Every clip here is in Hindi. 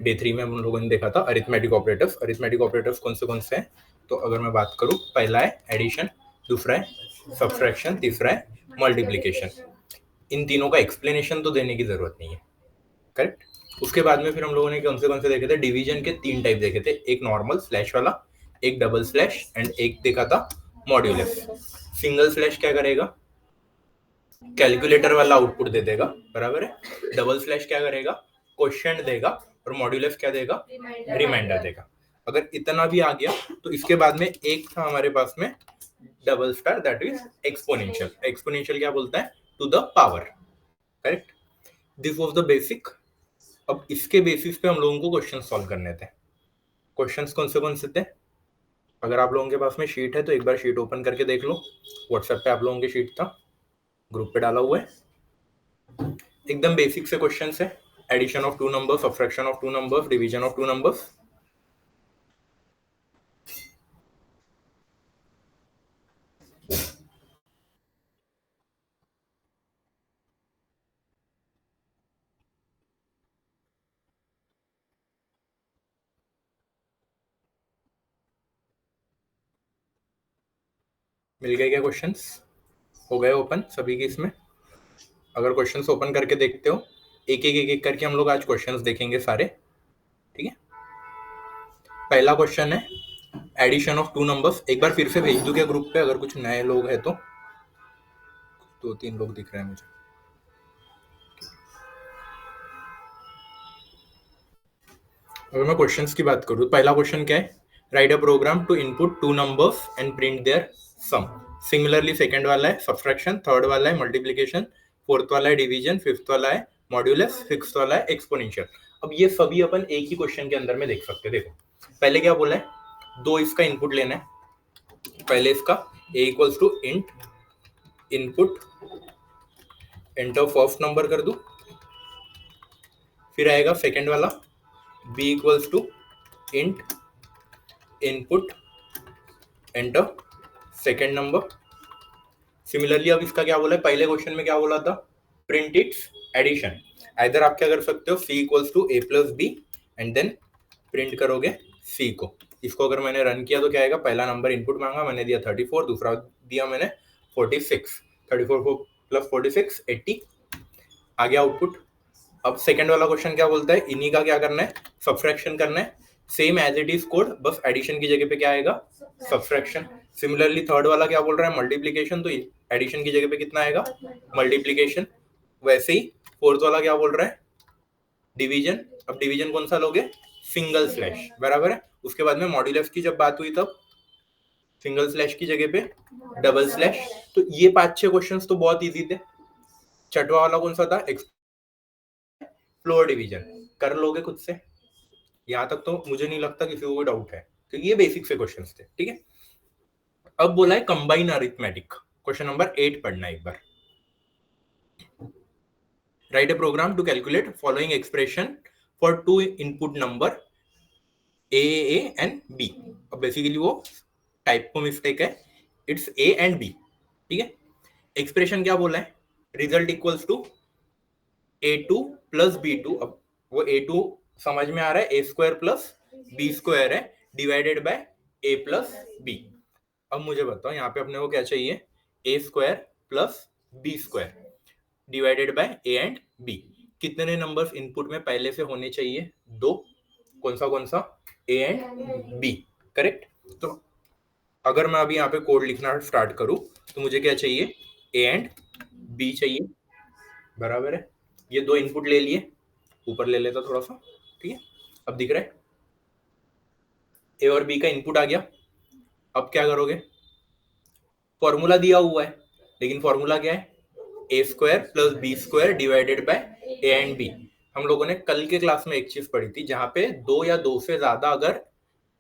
डे 3 में हम लोगों ने देखा था अरिथमेटिक ऑपरेटर्स। अरिथमेटिक ऑपरेटर्स कौन से हैं? तो अगर मैं बात करूं, पहला है एडिशन, दूसरा है सब्ट्रैक्शन, तीसरा है मल्टीप्लिकेशन। इन तीनों का एक्सप्लेनेशन तो देने की जरूरत नहीं है, करेक्ट। उसके बाद में फिर हम लोगों ने कौन से देखे थे? डिवीजन के 3 टाइप देखे थे, एक नॉर्मल स्लैश वाला, एक डबल स्लैश एंड एक देखा था मॉड्यूलस। सिंगल स्लैश क्या करेगा? कैलकुलेटर वाला आउटपुट दे देगा, बराबर है। डबल स्लैश क्या करेगा? क्वेश्चन देगा। और मॉड्यूलस क्या देगा? रिमाइंडर देगा। अगर इतना भी आ गया तो इसके बाद में एक था हमारे पास में double star, that is exponential. Exponential क्या बोलता है? To the power, correct. This was the basic. अब इसके बेसिस पे हम लोगों को क्वेश्चन सॉल्व करने थे। क्वेश्चंस कौन से थे? अगर आप लोगों के पास में शीट है तो एक बार शीट ओपन करके देख लो। व्हाट्सएप पे आप लोगों की शीट था, ग्रुप पे डाला हुआ है। एकदम बेसिक से क्वेश्चंस है। Addition of two numbers, subtraction of two numbers, division of two numbers. मिल गए क्या क्वेश्चंस? हो गए ओपन सभी के इसमें? अगर क्वेश्चंस ओपन करके देखते हो, एक करके हम लोग आज क्वेश्चंस देखेंगे सारे, ठीक है। पहला क्वेश्चन है एडिशन ऑफ टू नंबर्स। एक बार फिर से भेज दूं क्या ग्रुप पे, अगर कुछ नए लोग हैं तो? 2-3 लोग दिख रहे हैं मुझे। अगर मैं क्वेश्चंस की बात करूं, पहला क्वेश्चन क्या है? Write a program to input two numbers and print their sum. Similarly second वाला है सब्ट्रैक्शन, थर्ड वाला है मल्टीप्लिकेशन, फोर्थ वाला है डिवीजन, फिफ्थ वाला है मॉड्यूलस, सिक्स्थ वाला है एक्सपोनेंशियल। अब ये सभी अपन एक ही क्वेश्चन के अंदर में देख सकते हैं। देखो पहले क्या बोला है, दो इसका इनपुट लेना है। पहले इसका a equals to int input enter first number कर दूं। फिर आएगा सेकंड वाला b equals to int input enter second number. Similarly अब इसका क्या बोला है? पहले क्वेश्चन में क्या बोला था? Print its addition. इधर आप क्या कर सकते हो? c equals to a plus B and then print करोगे c को। इसको अगर मैंने रन किया तो क्या आएगा? पहला नंबर इनपुट मांगा, मैंने दिया 34, दूसरा दिया मैंने 46। 34 प्लस 46 80 आ गया आउटपुट। अब सेकंड वाला क्वेश्चन क्या बोलता है? इन्हीं का क्या करना है? सब्ट्रैक्शन करना है। Same as it is code, बस एडिशन की जगह पे क्या आएगा? सब्ट्रैक्शन। सिमिलरली थर्ड वाला क्या बोल रहा है? मल्टीप्लिकेशन, तो एडिशन की जगह पे कितना आएगा? मल्टीप्लिकेशन। वैसे ही फोर्थ वाला क्या बोल रहा है? डिवीजन। अब डिवीजन कौन सा लोगे? सिंगल स्लैश, बराबर है। उसके बाद में मॉड्यूलस की जब बात हुई तब सिंगल स्लैश की जगह पे डबल स्लैश। तो ये 5-6 क्वेश्चंस तो बहुत इजी थे। छठवा वाला कौन सा था? Floor division. कर लोगे खुद से, यहां तक तो मुझे नहीं लगता किसी को कोई डाउट है, क्योंकि ये बेसिक से क्वेश्चंस थे, ठीक है। अब बोला है कंबाइन अरिथमेटिक। क्वेश्चन नंबर 8 पढ़ना एक बार। Write a program to calculate following expression for two input number A and B. अब बेसिकली वो टाइप को मिस्टेक है, इट्स ए एंड बी, ठीक है। एक्सप्रेशन क्या बोला है? Result equals to a2 plus b2। अब वो a2 समझ में आ रहा है, A square plus B square है divided by a plus B. अब मुझे बताओ यहाँ पे अपने को क्या चाहिए? ए square plus B square divided by A and B. कितने नंबर्स इनपुट में पहले से होने चाहिए? 2। कौन सा? A and B, correct. तो अगर मैं अभी यहाँ पे कोड लिखना स्टार्ट करूं तो मुझे क्या चाहिए? ए एंड बी चाहिए, बराबर है। ये दो इनपुट ले लिए, ऊपर ले लेता थोड़ा सा, ठीक है। अब दिख रहा है ए और बी का इनपुट आ गया। अब क्या करोगे? फॉर्मूला दिया हुआ है, लेकिन फॉर्मूला क्या है? A square plus B square divided by A and B. हम लोगों ने कल के क्लास में एक चीज पढ़ी थी, जहां पे दो या दो से ज्यादा अगर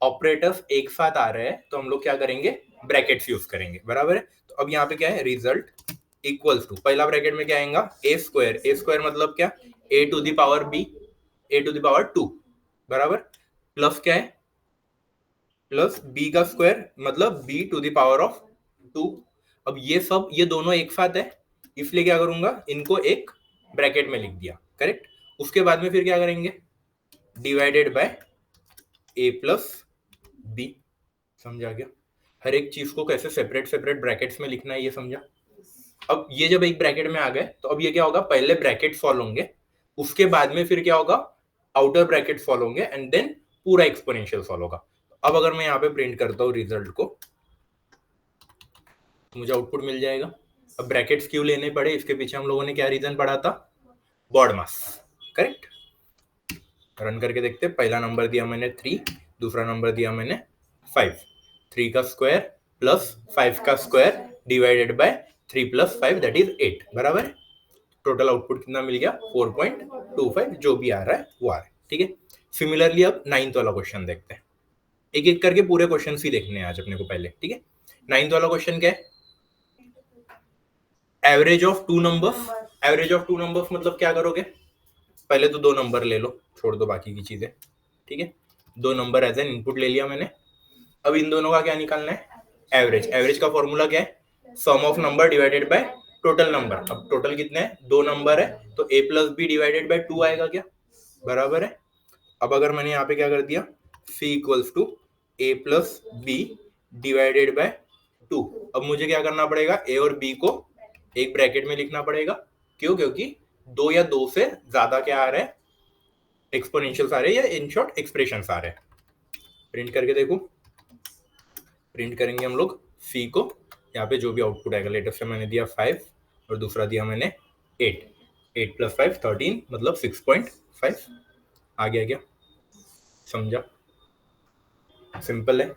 ऑपरेटर्स एक साथ आ रहे हैं तो हम लोग क्या करेंगे? ब्रैकेट्स यूज करेंगे, बराबर है। तो अब यहाँ पे क्या है? रिजल्ट इक्वल्स टू, पहला ब्रैकेट में क्या आएगा? A square. ए स्क्वायर मतलब क्या? A to the power B, A to the power 2, बराबर। प्लस क्या है? प्लस बी का स्क्वायर मतलब B to the power of 2। अब ये दोनों एक साथ है, इसलिए क्या करूंगा? इनको एक ब्रैकेट में लिख दिया, करेक्ट। उसके बाद में फिर क्या करेंगे? Divided by A plus B. समझा गया? हर एक चीज को कैसे सेपरेट सेपरेट ब्रैकेट्स में लिखना है ये समझा? अब ये जब एक ब्रैकेट में आ गए तो अब ये क्या होगा, पहले ब्रैकेट सॉल्व होंगे, उसके बाद में फिर क्या होगा, आउटर ब्रैकेट सॉल्व होंगे, एंड देन पूरा एक्सपोनेंशियल सॉल्व होगा। अब अगर मैं यहाँ पे प्रिंट करता हूँ रिजल्ट को, मुझे आउटपुट मिल जाएगा। अब ब्रैकेट्स क्यों लेने पड़े, इसके पीछे हम लोगों ने क्या रीजन पढ़ा था, BOD-मास, करेक्ट। रन करके देखते हैं। पहला नंबर दिया मैंने 3, दूसरा नंबर दिया मैंने 5। 3 का स्क्वायर प्लस 5 का square divided bye 3 plus 5 that is 8, बराबर है। टोटल आउटपुट कितना मिल गया, 4.25, जो भी आ रहा है वो आ रहा है, ठीक है। सिमिलरली अब 9th वाला क्वेश्चन देखते हैं। एक एक करके पूरे क्वेश्चन ही देखने हैं आज अपने को पहले, ठीक है। 9th वाला क्वेश्चन क्या है, average of two numbers. Average of two numbers मतलब क्या करोगे, पहले तो दो नंबर ले लो, छोड़ दो बाकी की चीजें, ठीक है। दो नंबर एज एन इनपुट ले लिया मैंने। अब इन दोनों का क्या निकालना है, एवरेज। एवरेज का फॉर्मूला क्या है, sum of number divided by total number. अब टोटल कितने हैं, दो नंबर है, तो a plus B divided by 2 आएगा क्या, बराबर है। अब अगर मैंने यहाँ पे क्या कर दिया, c equals to a plus B divided by 2। अब मुझे क्या करना पड़ेगा, a और b को एक ब्रैकेट में लिखना पड़ेगा। क्यों, क्योंकि दो या दो से ज्यादा क्या आ रहा है, एक्सपोनेंशियल आ रहे हैं, या इन शॉर्ट एक्सप्रेशन आ रहे हैं। प्रिंट करके देखो, प्रिंट करेंगे हम लोग c को, यहाँ पे जो भी आउटपुट आएगा, लेटर से मैंने दिया 5 और दूसरा दिया मैंने 8। 8 प्लस 5 13, मतलब 6.5 आ गया क्या, समझा? सिंपल है,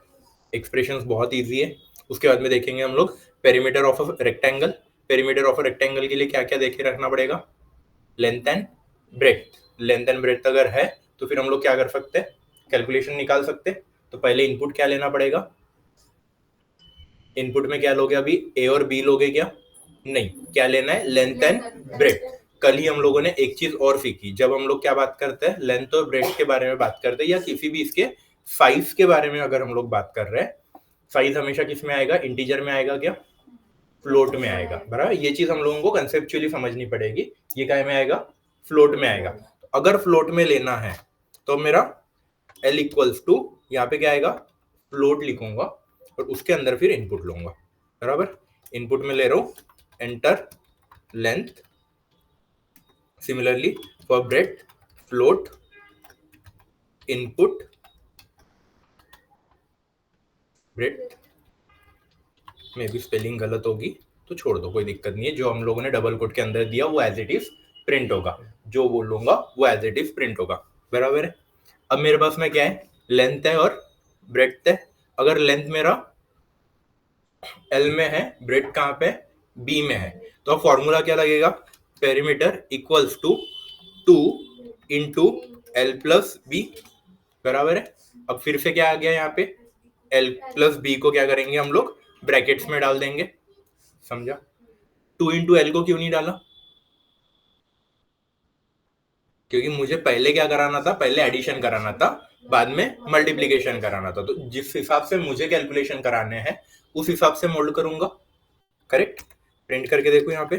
एक्सप्रेशंस बहुत इजी है। उसके बाद में देखेंगे हम लोग perimeter of a rectangle. Perimeter of a rectangle के लिए क्या क्या देखे रखना पड़ेगा, length and breadth. Length and breadth अगर है तो फिर हम लोग क्या कर सकते हैं, कैलकुलेशन निकाल सकते हैं। तो पहले इनपुट क्या लेना पड़ेगा, इनपुट में क्या लोगे, अभी ए और बी लोगे क्या, नहीं, क्या लेना है, लेंथ एंड ब्रेड्थ। कल ही हम लोगों ने एक चीज और सीखी, जब हम लोग क्या बात करते हैं, लेंथ और ब्रेड्थ के बारे में बात करते हैं, या किसी भी इसके साइज के बारे में अगर हम लोग बात कर रहे हैं, साइज हमेशा किस में आएगा, इंटीजर में आएगा क्या, फ्लोट में आएगा, बराबर। ये चीज हम लोगों को कंसेप्चुअली समझनी पड़ेगी। ये क्या में आएगा, फ्लोट में आएगा। तो अगर फ्लोट में लेना है तो मेरा L इक्वल्स टू, यहाँ पे क्या आएगा, फ्लोट लिखूंगा और उसके अंदर फिर इनपुट लूंगा, बराबर। इनपुट में ले रहा हूं enter length, similarly for breadth float input breadth. में भी स्पेलिंग गलत होगी तो छोड़ दो, कोई दिक्कत नहीं है। जो हम लोगों ने डबल कोट के अंदर दिया वो एज इट इज प्रिंट होगा, जो बोलूंगा वो एज इट इज प्रिंट होगा, बराबर है। अब मेरे पास में क्या है, लेंथ है और ब्रेड्थ है। अगर लेंथ मेरा L में है, ब्रेड्थ कहाँ पे, B में है, तो अब फॉर्मूला क्या लगेगा, perimeter equals to 2 into L plus B, बराबर है। अब फिर से क्या आ गया, यहाँ पे L प्लस बी को क्या करेंगे हम लोग, ब्रैकेट्स में डाल देंगे, समझा। 2 इंटू एल को क्यों नहीं डाला, क्योंकि मुझे पहले क्या कराना था, पहले एडिशन कराना था, बाद में मल्टीप्लीकेशन कराना था। तो जिस हिसाब से मुझे कैलकुलेशन कराने हैं उस हिसाब से मोल्ड करूंगा, करेक्ट। प्रिंट करके देखो, यहाँ पे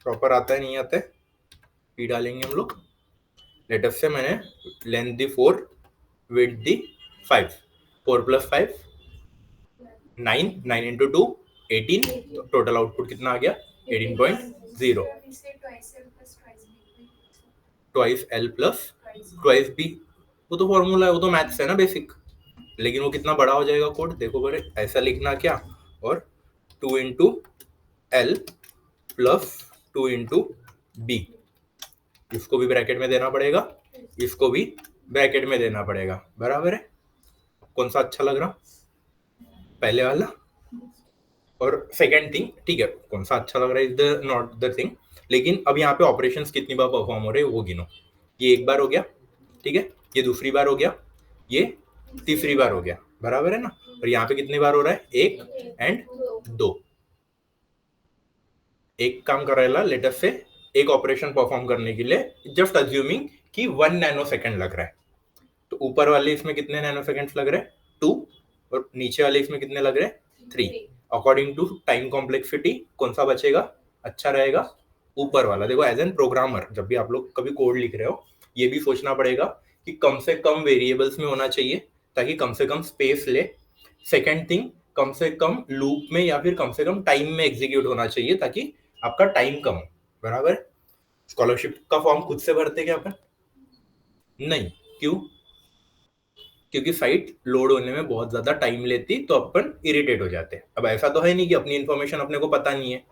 प्रॉपर आता है नहीं आता है, पी डालेंगे हम लोग। लेटर से मैंने लेंथ दी 4, विड्थ दी 5, 4 प्लस 5 9, 9 इंटू 2 18, तो टोटल आउटपुट कितना आ गया, 18.0। Twice L plus twice B, वो तो फॉर्मूला है, वो तो मैथ्स है ना बेसिक, लेकिन वो कितना बड़ा हो जाएगा कोड, देखो बड़े, ऐसा लिखना क्या, और 2 into L plus 2 into B, इसको भी ब्रैकेट में देना पड़ेगा, इसको भी ब्रैकेट में देना पड़ेगा, बराबर है। कौन सा अच्छा लग रहा, पहले वाला और सेकेंड थिंग, ठीक है, कौन सा अच्छा लग रहा है is the not the thing. लेकिन अब यहाँ पे ऑपरेशंस कितनी बार परफॉर्म हो रहे हैं वो गिनो। ये एक बार हो गया, ठीक है, ये दूसरी बार हो गया, ये तीसरी बार हो गया, बराबर है ना। और यहाँ पे कितनी बार हो रहा है, 1 एंड 2। एक काम कर रहा है, लेटर से एक ऑपरेशन परफॉर्म करने के लिए जस्ट अज्यूमिंग कि 1 नैनो सेकेंड लग रहा है, तो ऊपर वाले इसमें कितने नैनो सेकेंड्स लग रहे हैं, 2, और नीचे वाले इसमें कितने लग रहे हैं, 3। अकॉर्डिंग टू टाइम कॉम्प्लेक्सिटी कौन सा बचेगा, अच्छा रहेगा, ऊपर वाला। देखो एज एन प्रोग्रामर जब भी आप लोग कभी कोड लिख रहे हो, ये भी सोचना पड़ेगा कि कम से कम वेरिएबल्स में होना चाहिए ताकि कम से कम स्पेस ले। सेकेंड थिंग, कम से कम लूप में या फिर कम से कम टाइम में एग्जीक्यूट होना चाहिए ताकि आपका टाइम कम हो। बराबर। स्कॉलरशिप का फॉर्म खुद से भरते क्या अपन? नहीं। क्यों? क्योंकि साइट लोड होने में बहुत ज्यादा टाइम लेती तो अपन इरिटेट हो जाते। अब ऐसा तो है नहीं कि अपनी इन्फॉर्मेशन अपने को पता नहीं है,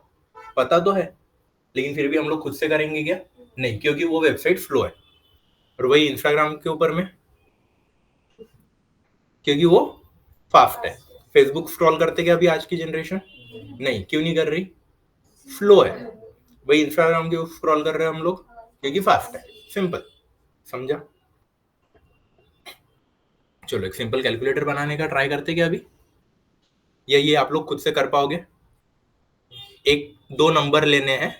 पता तो है, लेकिन फिर भी हम लोग खुद से करेंगे क्या? नहीं, क्योंकि वो वेबसाइट स्लो है। और वही इंस्टाग्राम के ऊपर में, क्योंकि वो फास्ट है। फेसबुक स्क्रॉल करते क्या अभी आज की जनरेशन? नहीं। क्यों नहीं कर रही? स्लो है। वही इंस्टाग्राम के स्क्रॉल कर रहे हैं हम लोग क्योंकि फास्ट है। सिंपल। समझा? चलो एक सिंपल कैलकुलेटर बनाने का ट्राई करते क्या अभी, या ये आप लोग खुद से कर पाओगे? एक दो नंबर लेने हैं,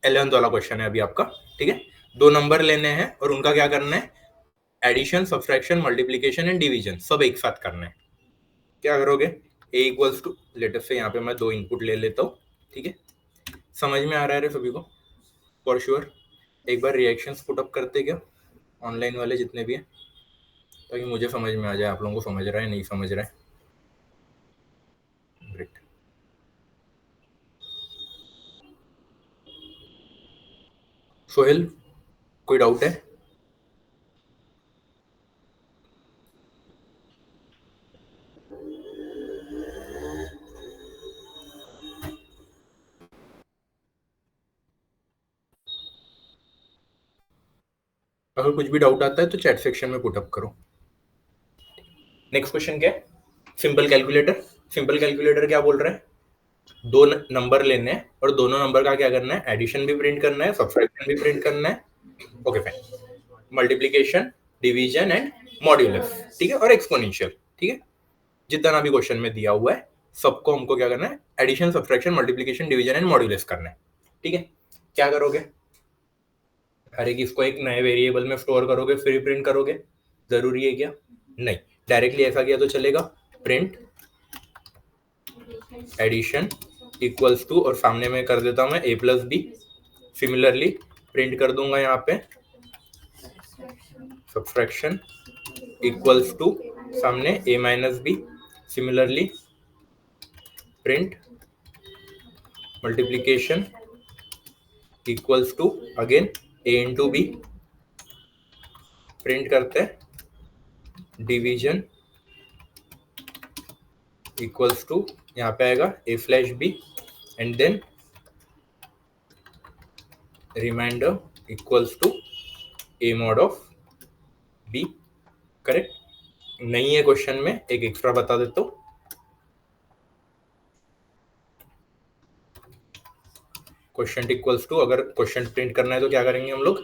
11th वाला क्वेश्चन है अभी आपका, ठीक है। दो नंबर लेने हैं और उनका क्या करना है? Addition, subtraction, multiplication and division सब एक साथ करना है। क्या करोगे? a इक्वल्स टू, लेटेस्ट से यहाँ पे मैं दो इनपुट ले लेता हूँ, ठीक है। समझ में आ रहा है सभी को? For sure. एक बार रिएक्शंस पुट अप करते क्या ऑनलाइन वाले जितने भी हैं, ताकि मुझे समझ में आ जाए आप लोगों को समझ रहा है नहीं समझ रहा है। ग्रेट। सोहेल, कोई डाउट है? अगर कुछ भी डाउट आता है तो चैट सेक्शन में पुट अप करो। नेक्स्ट क्वेश्चन क्या है? Simple calculator. सिंपल कैलकुलेटर क्या बोल रहा है? दो नंबर लेने हैं और दोनों नंबर का क्या करना है? एडिशन भी प्रिंट करना है, सब्सट्रैक्शन भी प्रिंट करना है। Okay fine. Multiplication, division and modulus, ठीक है, और एक्सपोनेंशियल, ठीक है। जितना भी क्वेश्चन में दिया हुआ है सबको हमको क्या करना है? Addition, subtraction, multiplication, division and modulus करना है, ठीक है। क्या करोगे? हर एक इसको एक नए वेरिएबल में स्टोर करोगे फिर प्रिंट करोगे? जरूरी है क्या? नहीं। डायरेक्टली ऐसा किया तो चलेगा। प्रिंट एडिशन इक्वल्स टू, और सामने में कर देता हूं मैं a plus B. Similarly print कर दूंगा यहाँ पे सब्सट्रैक्शन इक्वल्स टू, सामने a minus B. Similarly print multiplication equals to again a into B. Print करते हैं डिवीजन इक्वल्स टू, यहाँ पे आएगा a slash B and then remainder equals to a mod of b। Correct? नहीं है क्वेश्चन में, एक एक्स्ट्रा बता देता हूँ। क्वेश्चन इक्वल्स टू, अगर क्वेश्चन प्रिंट करना है तो क्या करेंगे हम लोग?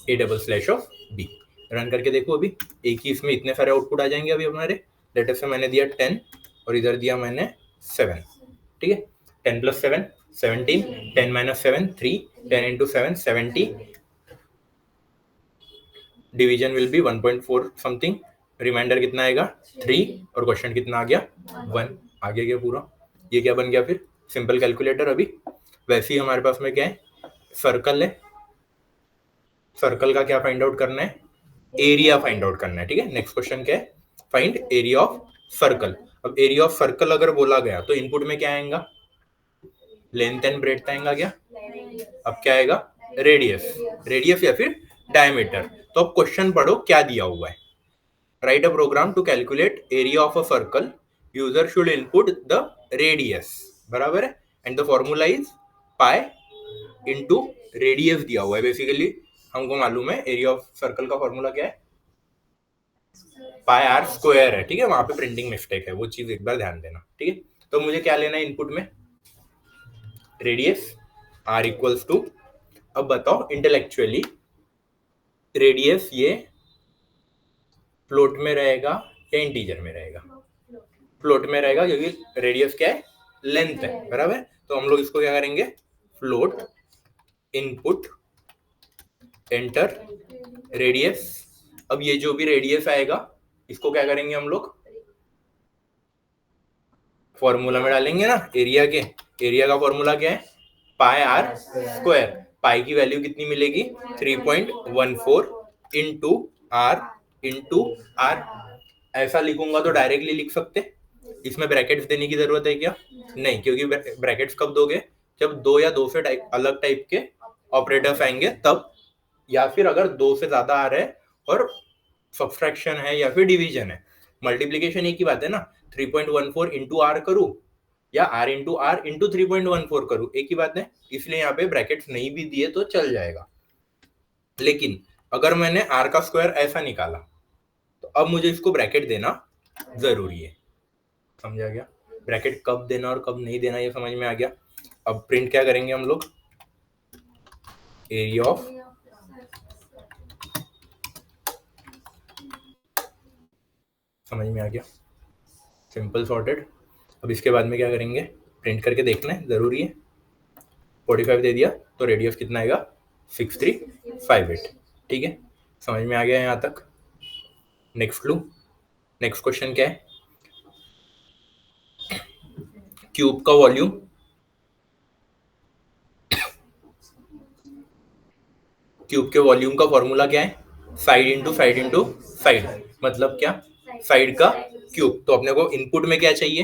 a double slash of b। Run करके देखो, अभी एक ही इसमें इतने सारे आउटपुट आ जाएंगे अभी हमारे। लेटर से मैंने दिया 10 और इधर दिया मैंने 7, ठीक है। 10 plus 7 17, 10 minus 7 3, 10 into 7 70। Division will be 1.4 something. Remainder कितना आएगा? 3, और क्वेश्चन कितना आ गया? 1। आगे गया पूरा। ये क्या बन गया फिर? Simple calculator. अभी वैसे ही हमारे पास में क्या है? सर्कल है। सर्कल का क्या फाइंड आउट करना है? एरिया फाइंड आउट करना है, ठीक है। नेक्स्ट क्वेश्चन क्या है? Find area of circle. अब एरिया ऑफ सर्कल अगर बोला गया तो इनपुट में क्या आएगा? लेंथ एंड ब्रेड्थ आएगा क्या? अब क्या आएगा? रेडियस। रेडियस या फिर डायमीटर। तो अब क्वेश्चन पढ़ो क्या दिया हुआ है। Write a program to calculate area of a circle, user should input the radius. बराबर है। And the formula is pi into radius दिया हुआ है। बेसिकली हमको मालूम है एरिया ऑफ सर्कल का फॉर्मूला क्या है? पाई आर स्क्वायर है, ठीक है। वहां पे प्रिंटिंग मिस्टेक है, वो चीज एक बार ध्यान देना, ठीक है। तो मुझे क्या लेना है इनपुट में? रेडियस आर इक्वल्स टू, अब बताओ इंटेलेक्चुअली रेडियस ये फ्लोट में रहेगा या इंटीजर में रहेगा? फ्लोट में रहेगा, क्योंकि रेडियस क्या है? लेंथ है। बराबर। तो हम लोग इसको क्या करेंगे? Float input enter radius. अब ये जो भी रेडियस आएगा इसको क्या करेंगे हम लोग? फॉर्मूला में डालेंगे ना एरिया के। एरिया का फॉर्मूला क्या है? पाई आर स्क्वायर। पाई की वैल्यू कितनी मिलेगी? 3.14 इंटू आर इंटू आर, ऐसा लिखूंगा तो डायरेक्टली लिख सकते, इसमें ब्रैकेट्स देने की जरूरत है क्या? नहीं, क्योंकि ब्रैकेट्स कब दोगे? जब दो या दो से अलग टाइप के ऑपरेटर्स आएंगे तब, या फिर अगर दो से ज्यादा आ रहे हैं और सब्सट्रैक्शन है या फिर डिवीजन है। मल्टीप्लीकेशन एक ही बात है ना, 3.14 इंटू आर करूं या आर इंटू 3.14 करूं, एक ही बात है। इसलिए यहाँ पे ब्रैकेट्स नहीं भी दिए तो चल जाएगा। लेकिन अगर मैंने आर का स्क्वायर ऐसा निकाला तो अब मुझे इसको ब्रैकेट देना जरूरी है। समझा गया? ब्रैकेट कब देना और कब नहीं देना ये समझ में आ गया। अब प्रिंट क्या करेंगे हम लोग? एरिया ऑफ समझ में आ गया, सिंपल सॉर्टेड। अब इसके बाद में क्या करेंगे? प्रिंट करके देखना है, जरूरी है। 45 दे दिया तो रेडियस कितना आएगा? 6358। ठीक है, समझ में आ गया यहाँ तक। नेक्स्ट लू, नेक्स्ट क्वेश्चन क्या है? क्यूब का वॉल्यूम, क्यूब के वॉल्यूम का फॉर्मूला क्या है? Side into side into side, मतलब क्या? साइड का क्यूब। तो अपने को इनपुट में क्या चाहिए?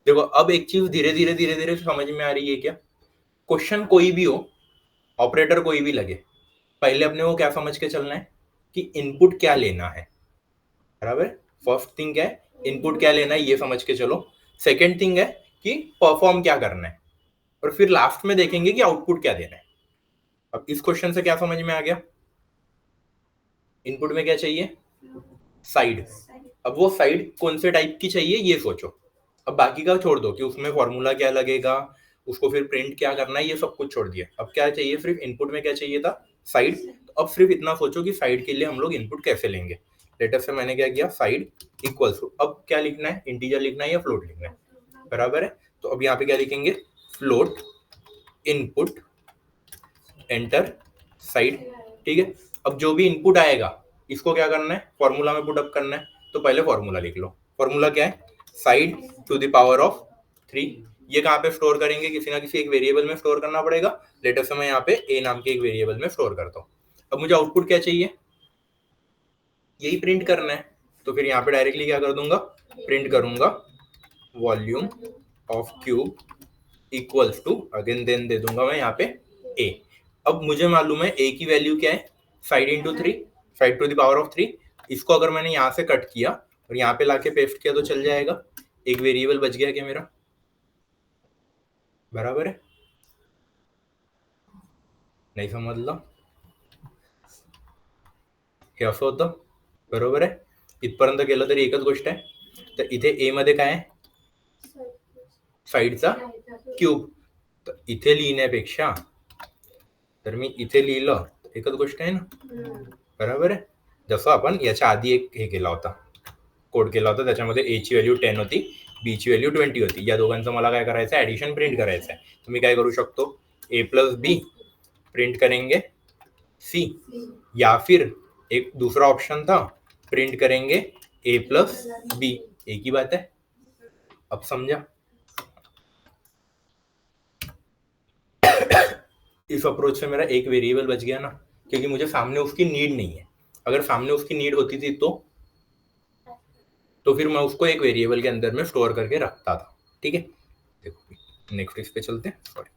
देखो अब एक चीज धीरे धीरे धीरे धीरे समझ में आ रही है क्या? क्वेश्चन कोई भी हो, ऑपरेटर कोई भी लगे, पहले अपने को क्या समझ के चलना है कि इनपुट क्या लेना है। बराबर? फर्स्ट थिंग क्या है? इनपुट क्या लेना है ये समझ के चलो। सेकेंड थिंग है कि परफॉर्म क्या करना है, और फिर लास्ट में देखेंगे कि आउटपुट क्या देना है। अब इस क्वेश्चन से क्या समझ में आ गया? इनपुट में क्या चाहिए? साइड। अब वो साइड कौन से टाइप की चाहिए ये सोचो। अब बाकी का छोड़ दो कि उसमें फॉर्मूला क्या लगेगा, उसको फिर प्रिंट क्या करना है, ये सब कुछ छोड़ दिया। अब क्या चाहिए? सिर्फ इनपुट में क्या चाहिए था? साइड। तो अब सिर्फ इतना सोचो कि साइड के लिए हम लोग इनपुट कैसे लेंगे। लेटर से मैंने क्या किया? साइड इक्वल्स टू, अब क्या लिखना है? इंटीजर लिखना है या फ्लोट लिखना है? बराबर है। तो अब यहाँ पे क्या लिखेंगे? Float input enter side. ठीक है, अब जो भी इनपुट आएगा इसको क्या करना है? फॉर्मूला में पुट अप करना है। तो पहले फॉर्मूला लिख लो। फॉर्मूला क्या है? Side to the power of 3। ये कहाँ पे स्टोर करेंगे? किसी ना किसी एक वेरिएबल में स्टोर करना पड़ेगा। लेटर से मैं यहाँ पे ए नाम के एक वेरिएबल में स्टोर करता हूँ। अब मुझे आउटपुट क्या चाहिए? यही प्रिंट करना है। तो फिर यहाँ पे डायरेक्टली क्या कर दूंगा? प्रिंट करूंगा volume of cube equals to, again then दे दूंगा मैं यहाँ पे ए। अब मुझे मालूम है ए की वैल्यू क्या है? Side into 3, side to the power of 3। इसको अगर मैंने यहाँ से कट किया और यहाँ पे लाके पेस्ट किया तो चल जाएगा। एक वेरिएबल बच गया क्या मेरा? बराबर है? नाही समजलं? हे असं होतं, बरोबर आहे? इथपर्यंत गेलं तरी एकच गोष्ट आहे। तर इथे ए मध्ये काय आहे? साईडचा क्यूब। तर इथे लिहिण्यापेक्षा तर मी इथे लिहिलं, एकच गोष्ट आहे ना? बरोबर आहे? जसं आपण याच्या आधी एक हे केला होता, कोड केला होता, त्याच्यामध्ये ए ची व्हॅल्यू 10 होती, बी ची व्हॅल्यू 20 होती। या दोघांचं मला काय करायचं? ऍडिशन प्रिंट करायचं आहे। तर मी काय करू शकतो? ए प्लस बी प्रिंट करेंगे सी, या फिर एक दूसरा ऑप्शन था, प्रिंट करेंगे ए प्लस बी। एक ही बात है। अब समझा? इस अप्रोच से मेरा एक वेरिएबल बच गया ना, क्योंकि मुझे सामने उसकी नीड नहीं है। अगर सामने उसकी नीड होती थी तो फिर मैं उसको एक वेरिएबल के अंदर में स्टोर करके रखता था। ठीक है, देखो नेक्स्ट इस पे चलते हैं। सॉरी,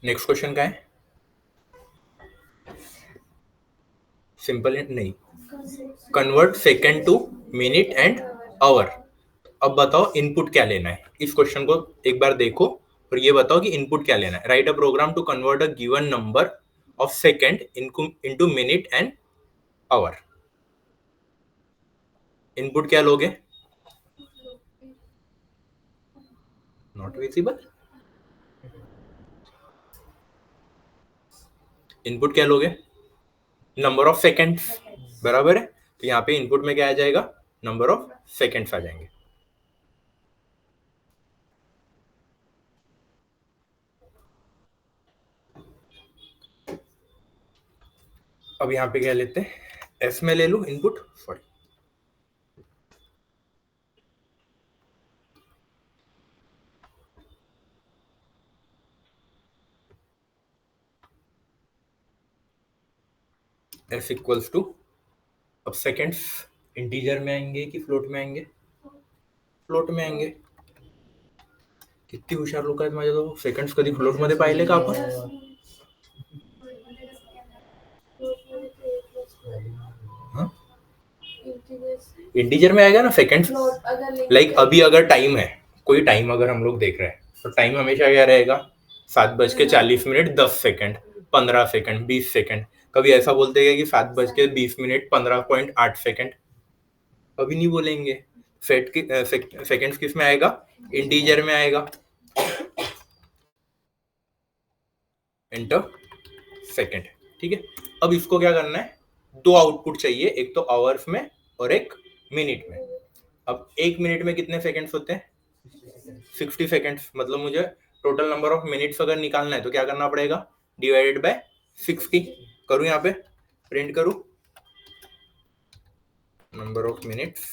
नेक्स्ट क्वेश्चन का है? सिंपल नहीं, convert second to minute and hour. अब बताओ इनपुट क्या लेना है? इस क्वेश्चन को एक बार देखो और ये बताओ कि इनपुट क्या लेना है। Write a program to convert a given number of second into minute and hour. Input क्या लोगे? Not visible. इनपुट क्या लोगे? Number of seconds. बराबर है? तो यहाँ पे इनपुट में क्या आ जाएगा? नंबर ऑफ सेकेंड्स आ जाएंगे। अब यहाँ पे क्या लेते हैं? एस में ले लू input. Sorry, S equals to, अब सेकेंड्स इंटीजर में आएंगे कि फ्लोट में आएंगे? फ्लोट में आएंगे. किती हुशार लोक आहेत माझे. तो सेकंड्स कधी फ्लोट मध्ये पाहिले का आपण? इंटीजर में आएगा ना सेकंड्स. लाइक अभी अगर टाइम है, कोई टाइम अगर हम लोग देख रहे हैं तो टाइम हमेशा क्या रहेगा? 7:40 10 सेकंड, 15 सेकंड, 20 सेकंड. कभी ऐसा बोलते हैं कि 7:20 15.8 सेकंड? कभी नहीं बोलेंगे. सेकंड्स किस में आएगा? इंटीजर में आएगा. Enter second. ठीक है. अब इसको क्या करना है? दो आउटपुट चाहिए, एक तो आवर्स में और एक मिनट में. अब एक मिनट में कितने सेकंड्स होते हैं? 60 सेकंड्स. मतलब मुझे टोटल नंबर ऑफ मिनट्स अगर निकालना है तो क्या करना पड़ेगा? Divided by 60. करूं यहाँ पे प्रिंट करूं, number of minutes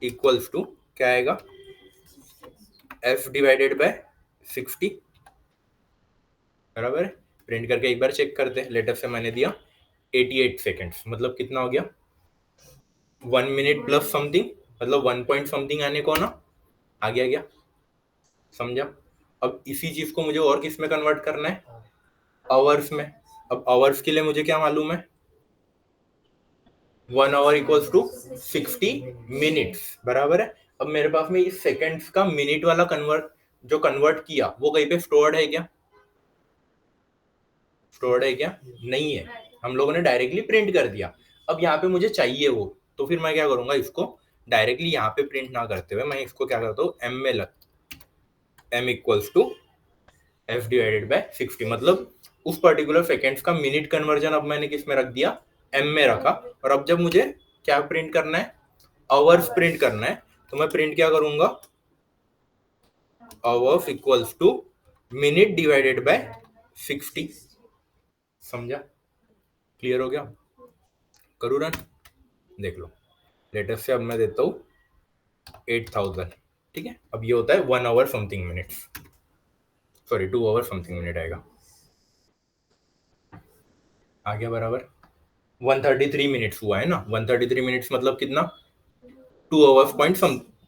equals to क्या आएगा? F divided by 60. बराबर है. प्रिंट करके एक बार चेक करते हैं. लेटर से मैंने दिया 88 सेकंड्स. मतलब कितना हो गया? 1 मिनट प्लस समथिंग, मतलब 1 पॉइंट समथिंग आने को ना. आ गया क्या? समझा? अब इसी चीज को मुझे और किस में कन्वर्ट करना है? आवर्स में. अब आवर्स के लिए मुझे क्या मालूम है? 1 आवर इक्वल्स टू 60 मिनट्स. बराबर है. अब मेरे पास में इस सेकंड्स का मिनट वाला कन्वर्ट किया वो कहीं पे स्टोर्ड है क्या? स्टोर्ड है क्या? नहीं है. हम लोगों ने डायरेक्टली प्रिंट कर दिया. अब यहाँ पे मुझे चाहिए वो, तो फिर मैं क्या करूंगा? इसको डायरेक्टली यहाँ पे प्रिंट ना करते हुए मैं इसको क्या करता हूँ? एम में M equals to F divided by 60. मतलब उस पर्टिकुलर सेकेंड्स का मिनट कन्वर्जन अब मैंने किस में रख दिया? एम में रखा. और अब जब मुझे क्या प्रिंट करना है? आवर्स प्रिंट करना है. तो मैं प्रिंट क्या करूंगा? Hours equals to minute divided by 60. समझा? क्लियर हो गया? करूँ रन? देख लो. लेटेस्ट से अब मैं देता हूँ 8000. ठीक है. अब ये होता है 1 hour something minutes, sorry 2 hour something minute आएगा. आ गया बराबर. 133 मिनट्स हुआ है ना. 133 मिनट्स मतलब कितना? 2 आवर्स पॉइंट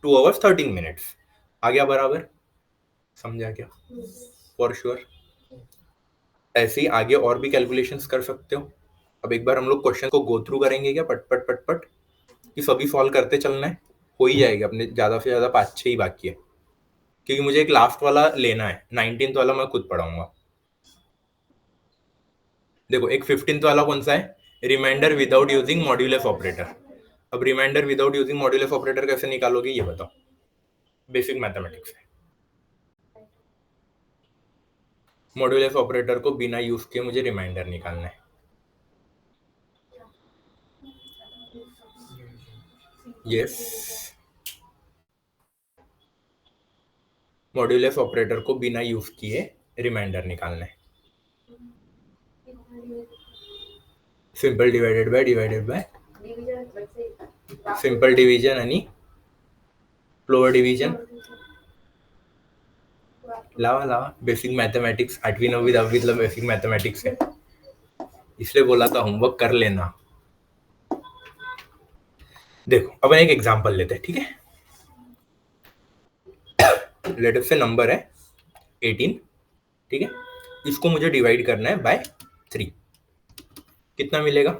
2 आवर्स 13 मिनट्स. आ गया बराबर. समझा क्या? For sure. ऐसे ही आगे और भी कैलकुलेशंस कर सकते हो. अब एक बार हम लोग क्वेश्चन को गो थ्रू करेंगे क्या? पट पट पट पट कि सभी सॉल्व करते चलना है. हो ही जाएगा. अपने ज्यादा से ज्यादा 5-6 ही बाकी है, क्योंकि मुझे एक लास्ट वाला लेना है. 19th वाला मैं खुद पढ़ाऊंगा. देखो एक 15th वाला कौन सा है? Reminder without using modulus operator. अब reminder without using modulus operator कैसे निकालोगे ये बताओ. बेसिक मैथमेटिक्स है. मॉड्यूलस ऑपरेटर को बिना यूज किए मुझे रिमाइंडर निकालना है. यस. मॉड्यूलस ऑपरेटर को बिना यूज किए रिमाइंडर निकालना है. Simple divided by simple division आणि फ्लोअर डिव्हिजन. लावा लावा. बेसिक मैथमेटिक्स 8वीं 9वीं 10वीं बेसिक मैथमेटिक्स है, इसलिए बोला था होमवर्क कर लेना. देखो अब एक एग्जांपल लेते हैं. ठीक है. लेटर से नंबर है 18. ठीक है. इसको मुझे डिवाइड करना है बाय 3. कितना मिलेगा?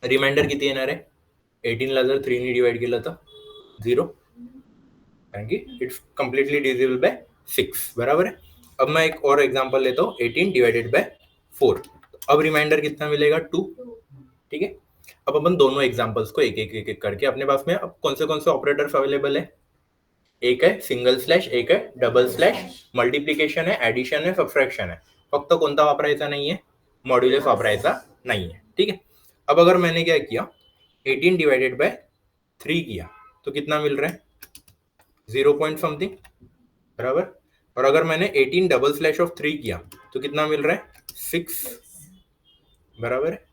रिमाइंडर किती येणार आहे? 18 ला जर 3 ने डिवाइड केलं तर 0, कारण की इट्स कम्प्लीटली डिविजिबल बाय 6. बराबर है. अब मैं एक और एग्जांपल लेता हूँ 18 डिवाइडेड बाय 4. अब रिमाइंडर कितना मिलेगा? 2. ठीक है. अब अपन दोनों एग्जांपल्स को एक एक करके अपने पास में अब कौन से ऑपरेटर्स अवेलेबल है? एक है सिंगल स्लॅश, एक है डबल स्लॅश, मल्टिप्लिकेशन है, ऍडिशन है, सबट्रॅक्शन है. फक्त कोणता वापरायचा नाहीये? मॉड्युलस वापरायचा नाहीये. ठीक है. अब अगर मैंने क्या किया 18 डिवाइडेड बाय 3 किया तो कितना मिल रहा है? 0 पॉइंट समथिंग. बराबर. और अगर मैंने 18 डबल स्लैश ऑफ 3 किया तो कितना मिल रहा है? 6. बराबर है.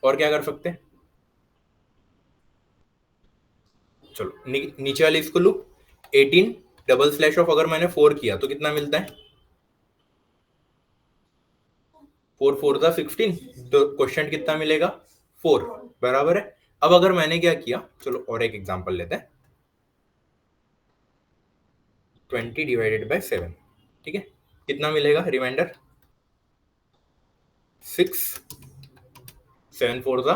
और क्या कर सकते हैं? चलो नीचे वाले इसको लो. 18 डबल स्लैश ऑफ अगर मैंने 4 किया तो कितना मिलता है? 4 4 दा 16, तो क्वेश्चन कितना मिलेगा 4, बराबर है। अब अगर मैंने क्या किया, चलो और एक एग्जांपल लेते हैं, 20 डिवाइडेड बाय 7, ठीक है, कितना मिलेगा रिमाइंडर 6, 7 4 दा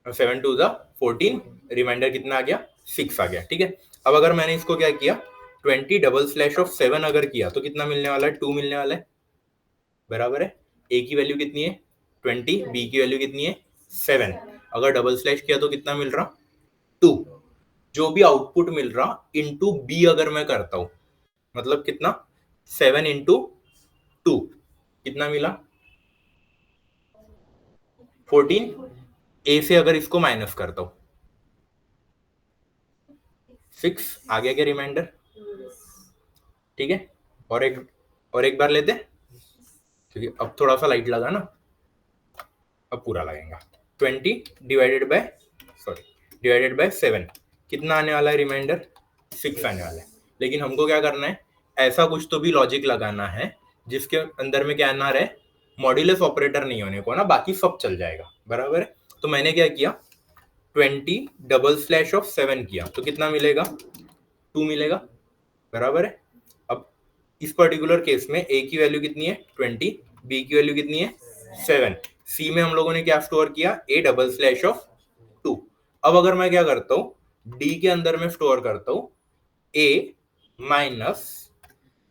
7 2 दा 14, रिमाइंडर कितना आ गया 6 आ गया, ठीक है। अब अगर मैंने इसको क्या किया 20 डबल स्लैश ऑफ 7 अगर किया तो कितना मिलने वाला है 2 मिलने वाला है, बराबर है। ए की वैल्यू कितनी है 20, बी की वैल्यू कितनी है 7, अगर डबल स्लैश किया तो कितना मिल रहा 2, जो भी आउटपुट मिल रहा इनटू बी अगर मैं करता हूं, मतलब कितना 7 इंटू 2 कितना मिला 14, ए से अगर इसको माइनस करता हूं 6 आ गया क्या रिमाइंडर, ठीक है। और एक बार लेते हैं, क्योंकि अब थोड़ा सा लाइट लगा ना, अब पूरा लगेगा। 20 डिवाइडेड बाय डिवाइडेड बाय 7 कितना आने वाला है रिमाइंडर 6 आने वाला है। लेकिन हमको क्या करना है, ऐसा कुछ तो भी लॉजिक लगाना है जिसके अंदर में क्या ना रहे, मॉड्यूलस ऑपरेटर नहीं होने को ना, बाकी सब चल जाएगा, बराबर है। तो मैंने क्या किया 20 डबल स्लैश ऑफ 7 किया तो कितना मिलेगा 2 मिलेगा, बराबर है। अब इस पर्टिकुलर केस में ए की वैल्यू कितनी है 20, बी की वैल्यू कितनी है 7, सी में हम लोगों ने क्या स्टोर किया ए डबल स्लैश ऑफ 2। अब अगर मैं क्या करता हूं डी के अंदर में स्टोर करता हूं ए माइनस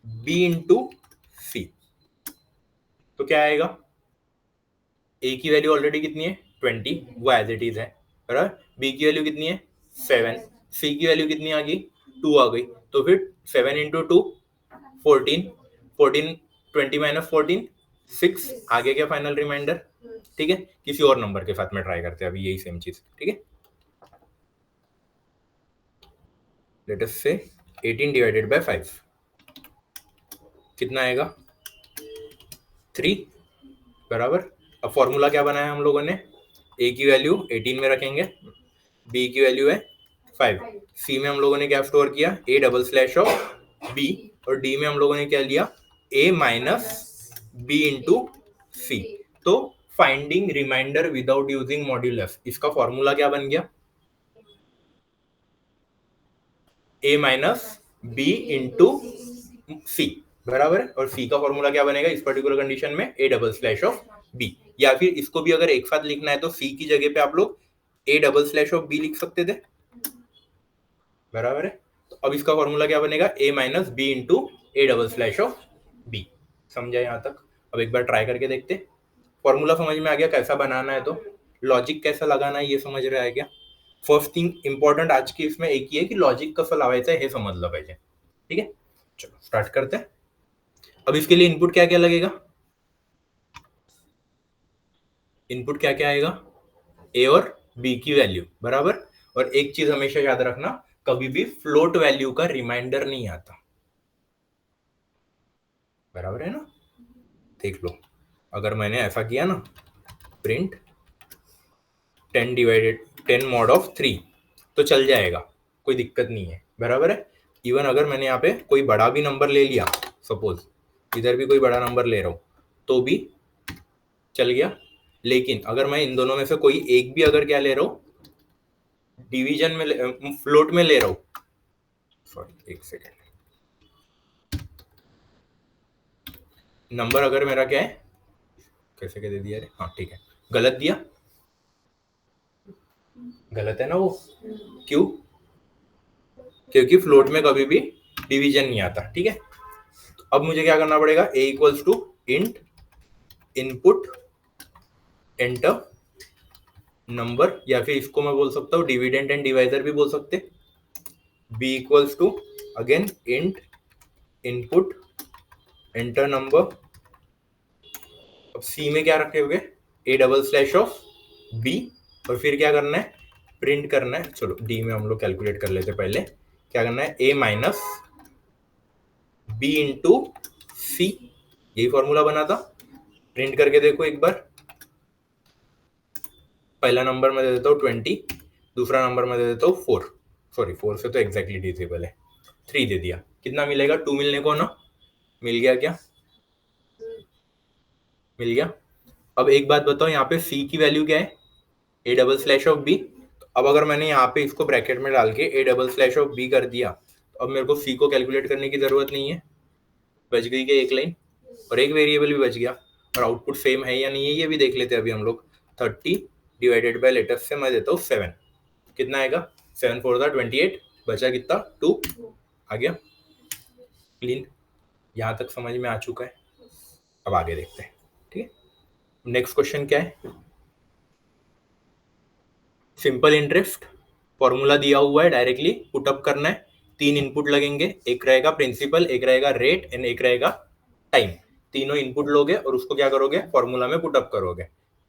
बी इंटू सी, तो क्या आएगा ए की वैल्यू ऑलरेडी कितनी है 20, वो एज इट इज है, बराबर। बी की वैल्यू कितनी है 7, सी की वैल्यू कितनी आ गई 2 आ गई, तो फिर 7 इंटू 2 14, 14 20 माइनस 14 6 आ गया क्या फाइनल रिमाइंडर, ठीक है। किसी और नंबर के साथ में ट्राई करते हैं अभी यही सेम चीज, ठीक है। लेट अस से 18 डिवाइडेड बाय 5 कितना आएगा 3, बराबर। अब फॉर्मूला क्या बनाया हम लोगों ने, ए की वैल्यू 18 में रखेंगे, बी की वैल्यू है 5, सी में हम लोगों ने क्या स्टोर किया A double slash of B, और डी में हम लोगों ने क्या लिया A minus B into C. तो finding remainder without using modulus, इसका फॉर्मूला क्या बन गया A minus B into C, बराबर है। और सी का फॉर्मूला क्या बनेगा इस पर्टिकुलर कंडीशन में A double slash of B, या फिर इसको भी अगर एक साथ लिखना है तो सी की जगह पे आप लोग A double slash of B लिख सकते थे, बराबर है। तो अब इसका फॉर्मूला क्या बनेगा A minus B into A double slash of B, समझा यहाँ तक। अब एक बार ट्राई करके देखते, फॉर्मूला समझ में आ गया कैसा बनाना है, तो लॉजिक कैसा लगाना है ये समझ रहा है क्या। फर्स्ट थिंग इंपॉर्टंट आज की इसमें एक ही है की लॉजिक कसं लावायचं हे समजलं पाहिजे, ठीक है। चलो स्टार्ट करते हैं। अब इसके लिए इनपुट क्या क्या लगेगा, इनपुट क्या क्या आएगा ए और बी की वैल्यू, बराबर। और एक चीज हमेशा याद रखना, कभी भी फ्लोट वैल्यू का रिमाइंडर नहीं आता, बराबर है ना। देख लो अगर मैंने ऐसा किया ना प्रिंट 10 डिवाइडेड 10 मॉड ऑफ 3 तो चल जाएगा, कोई दिक्कत नहीं है, बराबर है। इवन अगर मैंने यहाँ पे कोई बड़ा भी नंबर ले लिया, सपोज इधर भी कोई बड़ा नंबर ले रहा हूं तो भी चल गया। लेकिन अगर मैं इन दोनों में से कोई एक भी अगर क्या ले रहा हूं डिवीजन में फ्लोट में ले रहा हूं, सॉरी एक सेकेंड, नंबर अगर मेरा क्या है कैसे क्या दे दिया रे, हाँ ठीक है गलत दिया, गलत है ना वो, क्यों, क्योंकि फ्लोट में कभी भी डिवीजन नहीं आता, ठीक है। तो अब मुझे क्या करना पड़ेगा A equals to int input enter number, या फिर इसको मैं बोल सकता हूँ डिविडेंड एंड डिवाइजर भी बोल सकते, B equals to again int input enter number. अब सी में क्या रखे हुए A double slash of B, और फिर क्या करना है प्रिंट करना है, चलो डी में हम लोग कैलकुलेट कर लेते पहले, क्या करना है ए माइनस बी इंटू सी, यही फॉर्मूला बना था। प्रिंट करके देखो एक बार, पहला नंबर में दे देता हूँ 20, दूसरा नंबर में दे देता हूँ 4, सॉरी 4 से तो एग्जैक्टली डिविजिबल है, 3 दे दिया, कितना मिलेगा 2 मिलने को ना, मिल गया क्या, मिल गया। अब एक बात बताओ, यहाँ पे सी की वैल्यू क्या है, A double slash of B. अब अगर मैंने यहाँ पे इसको ब्रैकेट में डाल के a double slash of b कर दिया, तो अब मेरे को सी को कैलकुलेट करने की जरूरत नहीं है, बच गई क्या एक लाइन, और एक वेरिएबल भी बच गया। और आउटपुट सेम है या नहीं है ये भी देख लेते हैं अभी हम लोग। 30 डिवाइडेड बाय लेटेस्ट से मैं देता हूँ 7, कितना आएगा, 7 4 28, बचा कितना 2, आ गया क्लीन। यहाँ तक समझ में आ चुका है, अब आगे देखते हैं। ठीक है, नेक्स्ट क्वेश्चन क्या है, सिंपल इंटरेस्ट फॉर्मूला दिया हुआ है, डायरेक्टली पुटअप करना है। 3 इनपुट लगेंगे, एक रहेगा प्रिंसिपल, एक रहेगा रेट एंड एक रहेगा टाइम। तीनों इनपुट लोगे और उसको क्या करोगे, फॉर्मूला में पुटअप करोगे।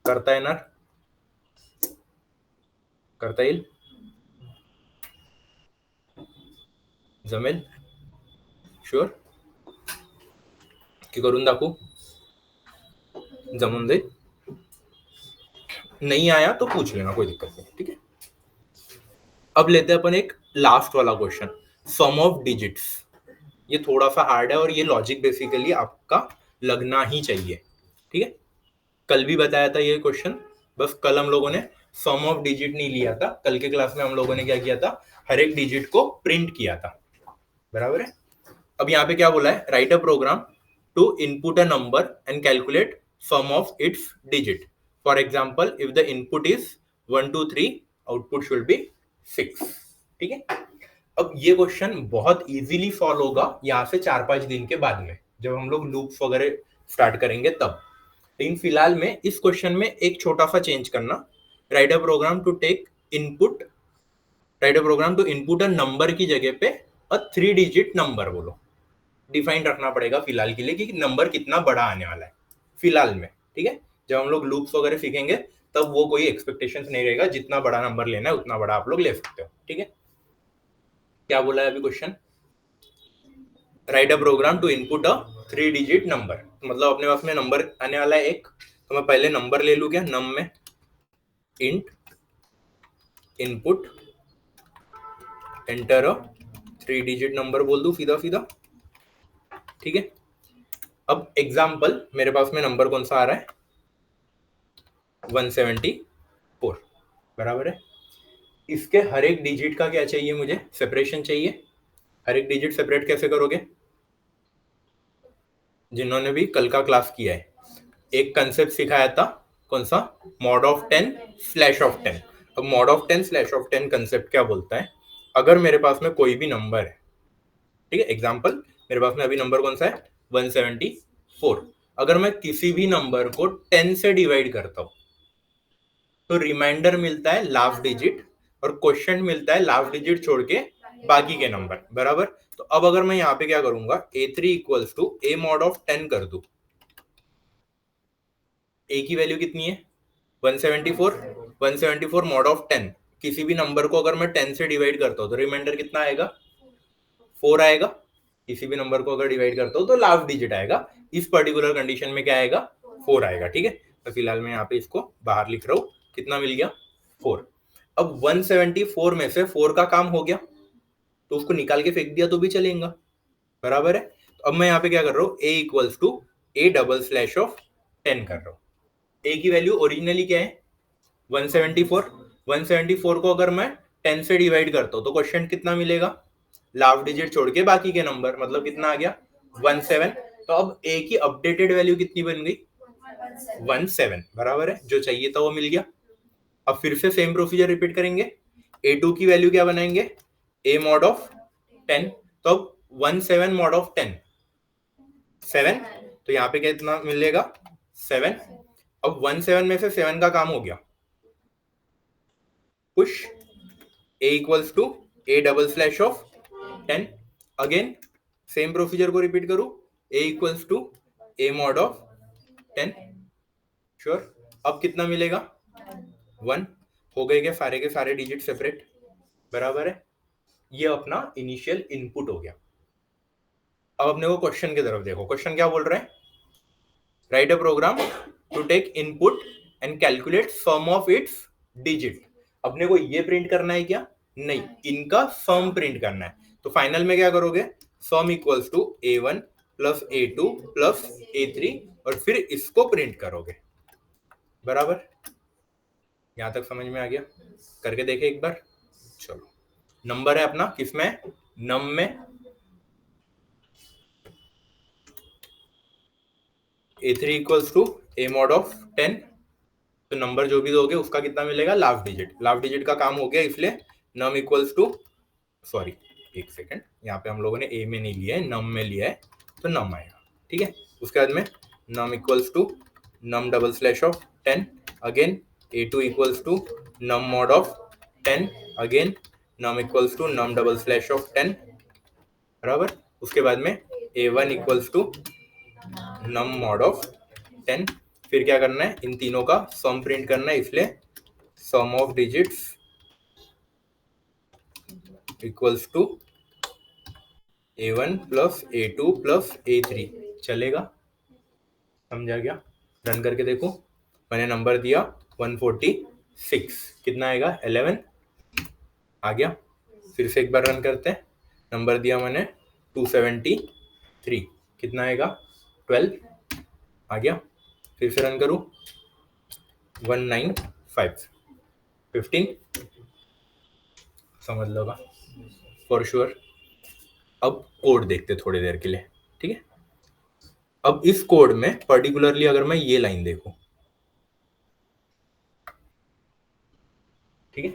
करता है ना, करता येईल जमेल, शुअर की करून दाखवू, जमून दे, नहीं आया तो पूछ लेना, कोई दिक्कत नहीं। ठीक है, अब लेते हैं अपन एक लास्ट वाला क्वेश्चन, सम ऑफ डिजिट्स। ये थोड़ा सा हार्ड है और ये लॉजिक बेसिकली आपका लगना ही चाहिए। ठीक है, कल भी बताया था ये क्वेश्चन, बस कल हम लोगों ने सम ऑफ डिजिट नहीं लिया था, कल के क्लास में हम लोगों ने क्या किया था, हर एक डिजिट को प्रिंट किया था, बराबर है। अब यहाँ पे क्या बोला है, write a program to input a number and calculate sum of its digit. For example, if the input is 1 2 3, output should be 6। ठीक है, अब ये क्वेश्चन बहुत इजीली सॉल्व होगा यहाँ से 4-5 दिन के बाद में, जब हम लोग लूप्स वगैरह स्टार्ट करेंगे तब। लेकिन फिलहाल में इस क्वेश्चन में एक छोटा सा चेंज करना, write a program to take input, write a program to input a number की जगह पे अ 3 डिजिट नंबर बोलो। डिफाइन रखना पड़ेगा फिलहाल के लिए कि नंबर कितना बड़ा आने वाला है फिलहाल में। ठीक है, जब हम लोग लूप्स वगैरह सीखेंगे तब वो कोई एक्सपेक्टेशंस नहीं रहेगा, जितना बड़ा नंबर लेना है उतना बड़ा आप लोग ले सकते हो। ठीक है, क्या बोला है अभी question, write a program to input a 3 digit number, मतलब अपने पास में नंबर आने वाला है एक, तो मैं पहले नंबर ले लू क्या, नम में int input enter a 3 digit number बोल दूं सीधा सीधा। ठीक है, अब एग्जाम्पल मेरे पास में नंबर कौन सा आ रहा है, 174, बराबर है। इसके हर एक डिजिट का क्या चाहिए मुझे, सेपरेशन चाहिए। हर एक डिजिट सेपरेट कैसे करोगे, जिन्होंने भी कल का क्लास किया है, एक कंसेप्ट सिखाया था, कौन सा, मॉड ऑफ 10 स्लैश ऑफ 10। अब mod of 10 slash of 10 concept क्या बोलता है, अगर मेरे पास में कोई भी नंबर है, ठीक है, एग्जांपल मेरे पास में अभी नंबर कौन सा है, 174, अगर मैं किसी भी नंबर को 10 से डिवाइड करता हूं तो रिमाइंडर मिलता है लास्ट डिजिट, और क्वेश्चन मिलता है लास्ट डिजिट छोड़ के बाकी के नंबर, बराबर। तो अब अगर मैं यहाँ पे क्या करूंगा, a3 equals to a mod of 10 कर दूं, a की वैल्यू कितनी है 174, 174 मॉड ऑफ 10, किसी भी नंबर को अगर मैं 10 से डिवाइड करता हूँ तो रिमाइंडर कितना आएगा, 4 आएगा। किसी भी नंबर को अगर डिवाइड करता हूँ तो लास्ट डिजिट आएगा, इस पर्टिकुलर कंडीशन में क्या आएगा, 4 आएगा। ठीक है, तो फिलहाल मैं यहाँ पे इसको बाहर लिख रहा हूँ, कितना मिल गया 4। अब 174 में से 4 का काम हो गया तो उसको निकाल के फेंक दिया तो भी चलेगा, बराबर है। तो अब मैं यहाँ पे क्या कर रहा हूँ, a equals to a double slash of 10 कर रहा हूँ। a की वैल्यू ओरिजिनली क्या है 174, 174 को अगर मैं 10 से डिवाइड करता हूँ तो क्वेश्चन कितना मिलेगा, लास्ट डिजिट छोड़ के बाकी के नंबर, मतलब कितना आ गया 17। तो अब a की अपडेटेड वैल्यू कितनी बन गई 17, बराबर है, जो चाहिए था वो मिल गया। अब फिर से सेम प्रोसीजर रिपीट करेंगे, a2 की वैल्यू क्या बनाएंगे, a मॉड ऑफ 10, तो अब 17 मॉड ऑफ 10 7, तो यहाँ पे कितना मिलेगा 7। अब 17 में से 7 का काम हो गया, push a equals to a double slash of 10, again same procedure को रिपीट करूं, a equals to a mod of 10, sure. अब कितना मिलेगा 1, हो गए क्या सारे के सारे डिजिट सेपरेट, बराबर है। ये अपना इनिशियल इनपुट हो गया। अब अपने को क्वेश्चन की तरफ देखो, क्वेश्चन क्या बोल रहा है, write a program to take input and calculate sum of its digit. अपने को ये प्रिंट करना है क्या, नहीं, इनका सम प्रिंट करना है। तो फाइनल में क्या करोगे, sum equals to a1 plus a2 plus a3, और फिर इसको प्रिंट करोगे, बराबर, यहां तक समझ में आ गया? करके देखे एक बार। चलो, नंबर है अपना किसमें, नम में, A3 equals to A mod of 10। तो नंबर जो भी दोगे उसका कितना मिलेगा, लास्ट डिजिट। लास्ट डिजिट का काम हो गया, इसलिए नम इक्वल्स टू, सॉरी एक सेकेंड, यहाँ पे हम लोगों ने ए में नहीं लिया है, नम में लिया है, तो नम आएगा। ठीक है, उसके बाद में num equals to num double slash of 10, again A2 equals to num mod of 10, again num equals to num double slash of 10, बराबर। उसके बाद में A1 equals to num mod of 10। फिर क्या करना है, इन तीनों का सम प्रिंट करना है, इसलिए sum of digits equals to A1 plus A2 plus A3। चलेगा, समझा गया? रन करके देखो। मैंने नंबर दिया 146, कितना आएगा, 11 आ गया। फिर से एक बार रन करते हैं, नंबर दिया मैंने 273, कितना आएगा, 12 आ गया। फिर से रन करूं, 195, 15, समझ लोगा फॉर श्योर। अब कोड देखते थोड़ी देर के लिए, ठीक है। अब इस कोड में पर्टिकुलरली अगर मैं ये लाइन देखूं, ठीक है,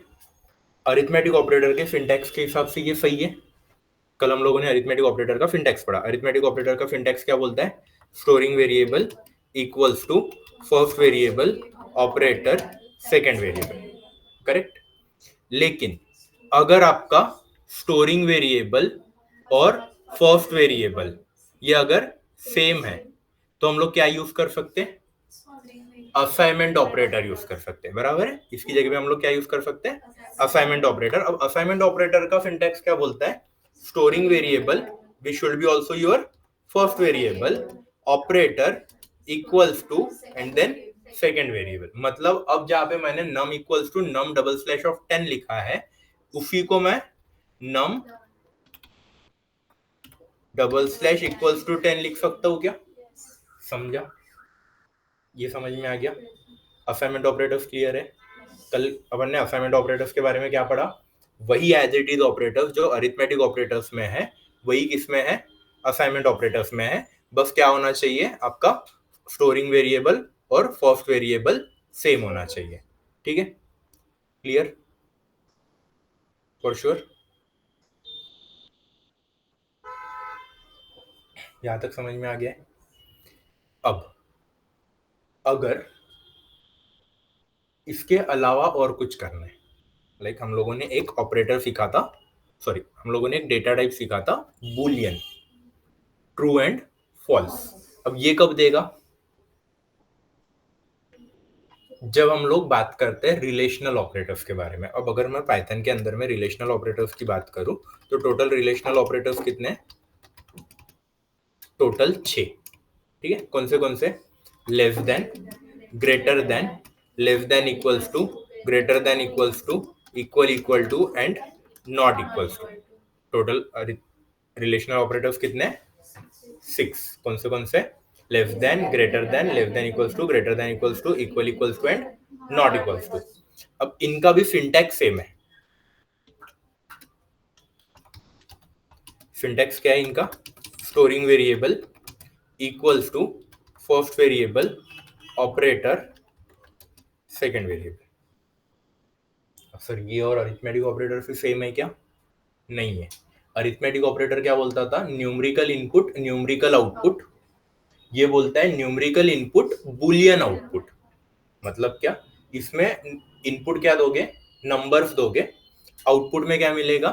अरिथमेटिक ऑपरेटर के सिंटैक्स के हिसाब से ये सही है। कल हम लोगों ने अरिथमेटिक ऑपरेटर का सिंटैक्स पढ़ा। अरिथमेटिक ऑपरेटर का सिंटैक्स क्या बोलता है, storing variable equals to first variable operator second variable, correct. लेकिन अगर आपका स्टोरिंग वेरिएबल और फर्स्ट वेरिएबल ये अगर सेम है, तो हम लोग क्या यूज कर सकते हैं, असाइनमेंट ऑपरेटर यूज कर सकते हैं, बराबर है। इसकी जगह पे हम लोग क्या यूज कर सकते हैं, असाइनमेंट ऑपरेटर। अब असाइनमेंट ऑपरेटर का सिंटैक्स क्या बोलता है, storing variable which should be also your first variable operator equals to and then second variable. मतलब अब जहां पे मैंने num equals to num double slash of 10 लिखा है, उसी को मैं num double slash equals to 10 लिख सकता हूं क्या, समझा? ये समझ में आ गया? असाइनमेंट ऑपरेटर्स क्लियर है? कल अपन ने असाइनमेंट ऑपरेटर्स के बारे में क्या पढ़ा, वही एज इट इज ऑपरेटर्स जो अरिथमेटिक ऑपरेटर्स में है, वही किसमें है, असाइनमेंट ऑपरेटर्स में है। बस क्या होना चाहिए, आपका स्टोरिंग वेरिएबल और फर्स्ट वेरिएबल सेम होना चाहिए। ठीक है, क्लियर फॉर श्योर? यहां तक समझ में आ गया है? अब अगर इसके अलावा और कुछ करना है, लाइक हम लोगों ने एक ऑपरेटर सीखा था, सॉरी हम लोगों ने एक डेटा टाइप सीखा था, बूलियन, ट्रू एंड फॉल्स। अब ये कब देगा, जब हम लोग बात करते हैं रिलेशनल ऑपरेटर्स के बारे में। अब अगर मैं पाइथन के अंदर में रिलेशनल ऑपरेटर्स की बात करूं, तो टोटल रिलेशनल ऑपरेटर्स कितने, टोटल 6। ठीक है, कौन से, less than, greater than, less than equals to, greater than equals to, equal to and not equals to. Total relational operators कितने, 6। कौन से, less than, greater than, less than equals to, greater than equals to, equals to and not equals to. अब इनका भी सिंटैक्स सेम है। सिंटैक्स क्या है इनका, storing variable equals to first variable operator second variable. Sir ये और अरिथमेटिक ऑपरेटर से सेम है क्या, नहीं है। अरिथमेटिक ऑपरेटर क्या बोलता था, न्यूमेरिकल इनपुट न्यूमेरिकल आउटपुट, ये बोलता है न्यूमेरिकल इनपुट बुलियन आउटपुट। मतलब क्या, इसमें इनपुट क्या दोगे, नंबर्स दोगे, आउटपुट में क्या मिलेगा,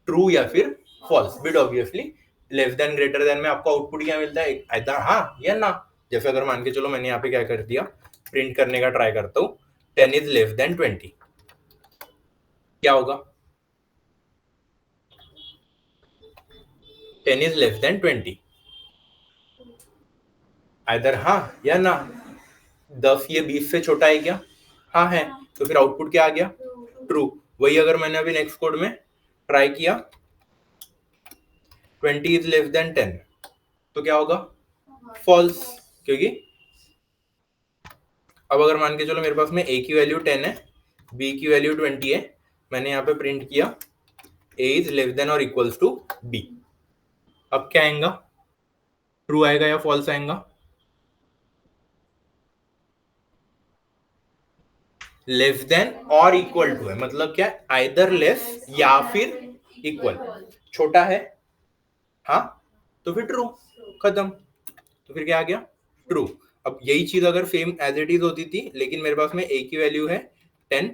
ट्रू या फिर false. But obviously less than greater than में आपको आउटपुट क्या मिलता है, ऐसा हाँ या ना। जैसे अगर मान के चलो मैंने यहाँ पे क्या कर दिया, प्रिंट करने का ट्राई करता हूँ, 10 इज लेस देन 20, क्या होगा, 10 इज लेस देन 20, इधर हाँ या ना। 10 ये 20 से छोटा है क्या, हाँ है, तो फिर आउटपुट क्या आ गया, ट्रू। वही अगर मैंने अभी नेक्स्ट कोड में ट्राई किया, 20 इज लेस देन 10, तो क्या होगा, फॉल्स, क्योंकि अब अगर मान के चलो मेरे पास में a की वैल्यू 10 है, b की वैल्यू 20 है, मैंने यहाँ पे प्रिंट किया a इज लेस देन और इक्वल्स टू b। अब क्या आएगा, ट्रू आएगा या फॉल्स आएगा? लेस देन और इक्वल टू है, मतलब क्या, आइदर लेस या फिर इक्वल। छोटा है, हाँ, तो फिर ट्रू, खत्म। तो फिर क्या आ गया, ट्रू। अब यही चीज अगर सेम एज इट इज होती थी, लेकिन मेरे पास में a की वैल्यू है 10,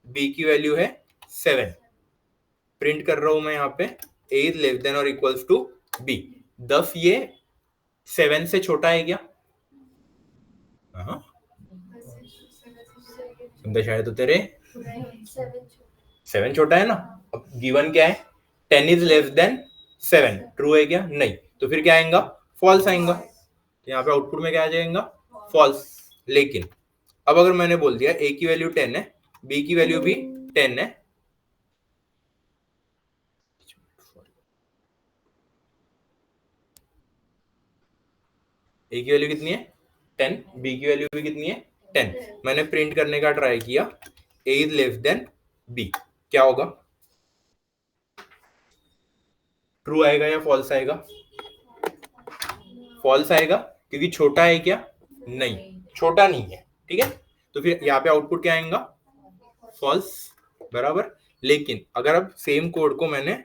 b की वैल्यू है 7, प्रिंट कर रहा हूं मैं यहाँ पे a इज लेस देन और इक्वल्स टू b। 10 ये 7 से छोटा है क्या? हाँ, संदेश आया तो तेरे 7 छोटा है ना। अब गिवन क्या है, 10 इज लेस देन 7, ट्रू है क्या? नहीं। तो फिर क्या आएगा, फॉल्स आएगा। तो यहाँ पे आउटपुट में क्या आ जाएगा, फॉल्स। लेकिन अब अगर मैंने बोल दिया a की वैल्यू 10 है, b की वैल्यू भी 10 है, a की वैल्यू कितनी है 10, b की वैल्यू भी कितनी है 10, मैंने प्रिंट करने का ट्राई किया a is less than b, क्या होगा, ट्रू आएगा या फॉल्स आएगा? फॉल्स आएगा, क्योंकि छोटा है क्या? नहीं, छोटा नहीं है, ठीक है। तो फिर यहाँ पे आउटपुट क्या आएगा, फॉल्स, बराबर। लेकिन अगर अब सेम कोड को मैंने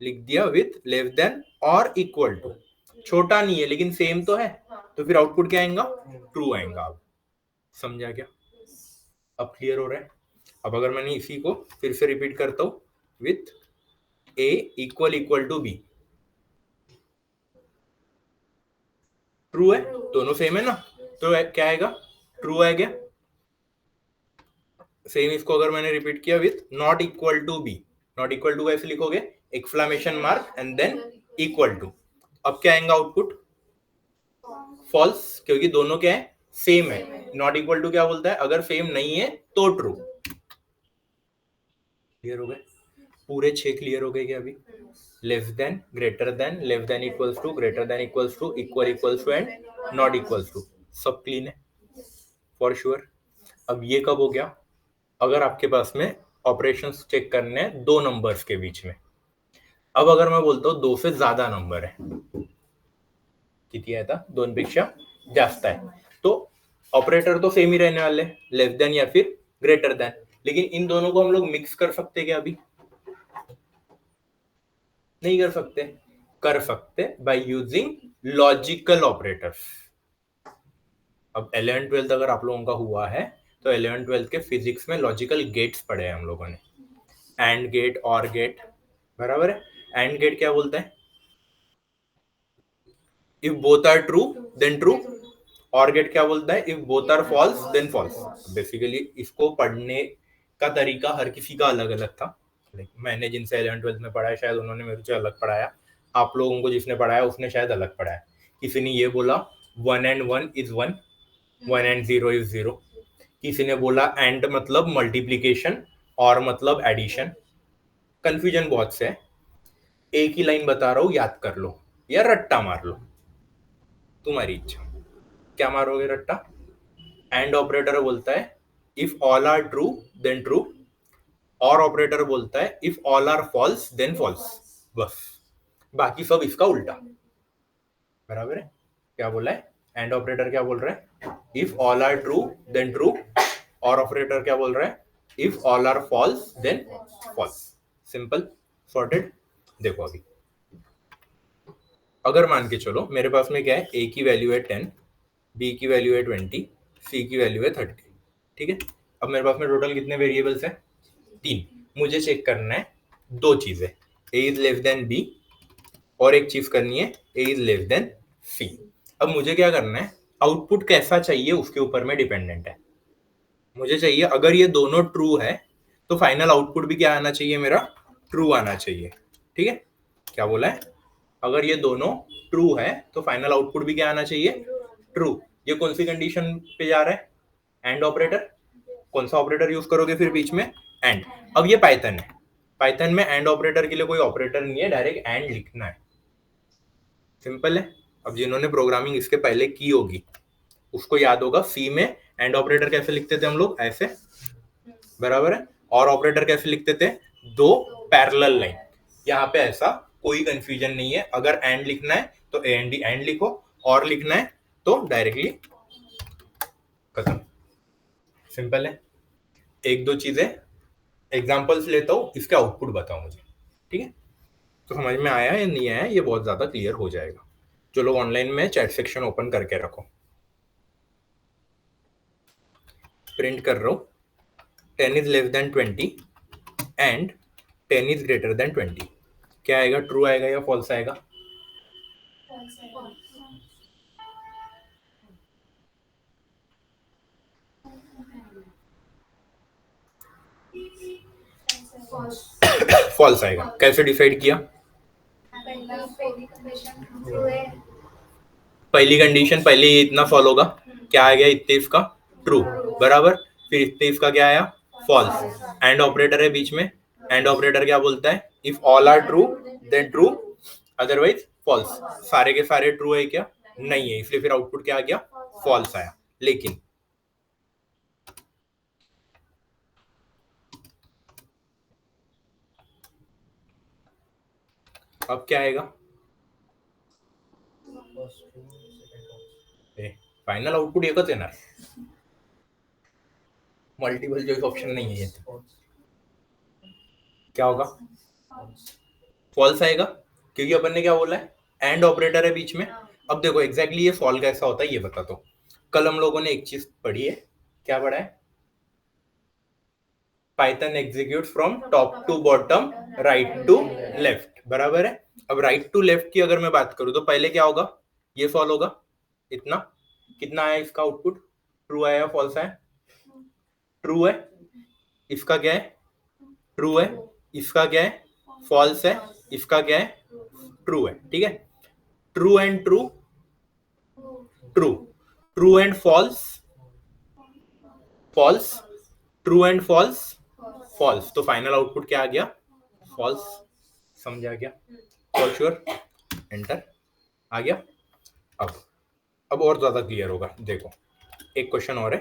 लिख दिया विथ लेस देन और इक्वल टू, छोटा नहीं है लेकिन सेम तो है, तो फिर आउटपुट क्या आएगा, ट्रू आएगा। अब समझा क्या? अब क्लियर हो रहा है? अब अगर मैंने इसी को फिर से रिपीट करता हूं with a equal equal to b, true है, दोनों सेम है ना, तो क्या आएगा, ट्रू आएगा। सेम इसको अगर मैंने रिपीट किया with not equal to b, not equal to कैसे लिखोगे, exclamation mark and then equal to. अब क्या आएगा आउटपुट, फॉल्स, क्योंकि दोनों क्या है, सेम है। नॉट इक्वल टू क्या बोलता है, अगर सेम नहीं है तो ट्रू। क्लियर हो गए? पूरे 6 क्लियर हो गए क्या अभी? Less than, greater than, less than equals to, greater than equals to, equal equals to and not equals to, सब क्लीन है फॉर श्योर। अब ये कब हो गया, अगर आपके पास में ऑपरेशंस चेक करने हैं दो नंबर्स के बीच में। अब अगर मैं बोलता हूं दो से ज्यादा नंबर है, किती आहे आता, दोनपेक्षा जास्त है, तो ऑपरेटर तो सेम ही रहने वाले, लेस देन या फिर ग्रेटर देन। लेकिन इन दोनों को हम लोग मिक्स कर सकते क्या अभी? नहीं कर सकते। कर सकते बाय यूजिंग लॉजिकल ऑपरेटर्स। अब 11th 12th अगर आप लोगों का हुआ है तो 11th 12th के फिजिक्स में लॉजिकल गेट्स पढ़े हैं हम लोगों ने, एंड गेट, और गेट, बराबर है। एंड गेट क्या बोलता है, if both are true then true. Or gate क्या बोलता है, if both are false then false. Basically इसको पढ़ने का तरीका हर किसी का अलग अलग था। मैंने जिनसे 11th 12th में पढ़ा है शायद उन्होंने मेरे से अलग पढ़ाया, आप लोगों को जिसने पढ़ाया उसने शायद अलग पढ़ाया। किसी ने ये बोला 1 and 1 is 1, 1 and 0 is 0। किसी ने बोला एंड मतलब मल्टीप्लीकेशन और मतलब एडिशन। कंफ्यूजन बहुत से है, एक ही लाइन बता रहा हूं, याद कर लो या रट्टा मार लो, तुम्हारी इच्छा। क्या मारोगे रट्टा? एंड ऑपरेटर बोलता है if all are true then true, or operator बोलता है if all are false then false. बस, बाकी सब इसका उल्टा, बराबर है। क्या बोला है, एंड ऑपरेटर क्या बोल रहा है, if all are true then true, or operator क्या बोल रहा है, if all are false then false. Simple, sorted. देखो अभी अगर मान के चलो मेरे पास में क्या है, a की वैल्यू है 10, b की वैल्यू है 20, c की वैल्यू है 30, ठीक है। अब मेरे पास में टोटल कितने वेरिएबल्स हैं, 3। मुझे चेक करना है दो चीजें, a is less than b, और एक चीज करनी है a is less than c। अब मुझे क्या करना है, आउटपुट कैसा चाहिए उसके ऊपर में डिपेंडेंट है। मुझे चाहिए अगर ये दोनों ट्रू है तो फाइनल आउटपुट भी क्या आना चाहिए, मेरा ट्रू आना चाहिए, ठीक है। क्या बोला है, अगर ये दोनों ट्रू है तो फाइनल आउटपुट भी क्या आना चाहिए, ट्रू। ये कौन सी कंडीशन पे जा रहा है, एंड ऑपरेटर। कौन सा ऑपरेटर यूज करोगे फिर बीच में, एंड। अब ये पाइथन है, पाइथन में एंड ऑपरेटर के लिए कोई ऑपरेटर नहीं है, डायरेक्ट एंड लिखना है, सिंपल है। अब जिन्होंने प्रोग्रामिंग इसके पहले की होगी उसको याद होगा सी में एंड ऑपरेटर कैसे लिखते थे हम लोग, ऐसे, बराबर है। और ऑपरेटर कैसे लिखते थे, दो पैरेलल लाइन। यहाँ पे ऐसा कोई कंफ्यूजन नहीं है। अगर एंड लिखना है तो ए एंड डी एंड लिखो, और लिखना है तो डायरेक्टली खत्म, सिंपल है। एक दो चीजें एग्जांपल्स लेता हूँ, इसके आउटपुट बताओ मुझे, ठीक है। तो समझ में आया या नहीं आया, ये बहुत ज्यादा क्लियर हो जाएगा। जो लोग ऑनलाइन में, चैट सेक्शन ओपन करके रखो। प्रिंट कर रहा हूँ, 10 is less than 20 and 10 is greater than 20। क्या आएगा, ट्रू आएगा या फॉल्स आएगा? फॉल्स आएगा। कैसे डिसाइड किया? पहली कंडीशन पहले ये इतना फॉल होगा, क्या आ गया, इतने इसका ट्रू, बराबर। फिर इतने इसका क्या आया, फॉल्स। एंड ऑपरेटर है बीच में, एंड ऑपरेटर क्या बोलता है, if all are true then true, otherwise false. सारे के सारे ट्रू है क्या, नहीं है, इसलिए फिर आउटपुट क्या आ गया, फॉल्स आया। लेकिन अब क्या आएगा, फाइनल आउटपुट एकच येणार, मल्टीपल चॉइस ऑप्शन नहीं है ये। क्या होगा, फॉल्स आएगा, क्योंकि अपन ने क्या बोला है, एंड ऑपरेटर है बीच में। अब देखो एग्जैक्टली ये फॉल कैसा होता है ये बता दो। कल हम लोगों ने एक चीज पढ़ी है, क्या पढ़ा है, Python execute from top to bottom, right to left, बराबर है। अब राइट टू लेफ्ट की अगर मैं बात करूं तो पहले क्या होगा, ये फॉल होगा, इतना, कितना आया इसका आउटपुट, ट्रू आया फॉल्स आया, ट्रू है, इसका क्या है, ट्रू है, इसका क्या है, फॉल्स है, इसका क्या है, ट्रू है, ठीक है। True and true, true, true and false, false, true and false, false. तो फाइनल आउटपुट क्या आ गया, फॉल्स। समझ आ गया, फॉर श्योर, एंटर आ गया। अब और ज्यादा क्लियर होगा, देखो एक क्वेश्चन और है,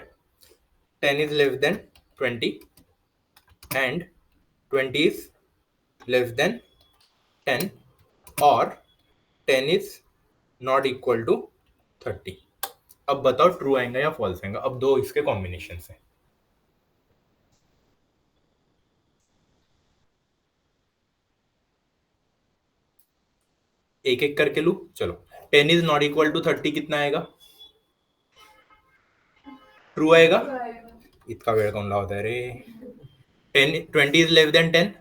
10 is less than 20 and 20 is less than 10 और 10 इज नॉट इक्वल टू 30। अब बताओ ट्रू आएगा या फॉल्स आएगा। अब दो इसके कॉम्बिनेशन है, एक एक करके लू, चलो। 10 इज नॉट इक्वल टू 30 कितना आएगा, ट्रू आएगा, इतना वेळ कौन लावता है रे। 20 इज लेस देन 10,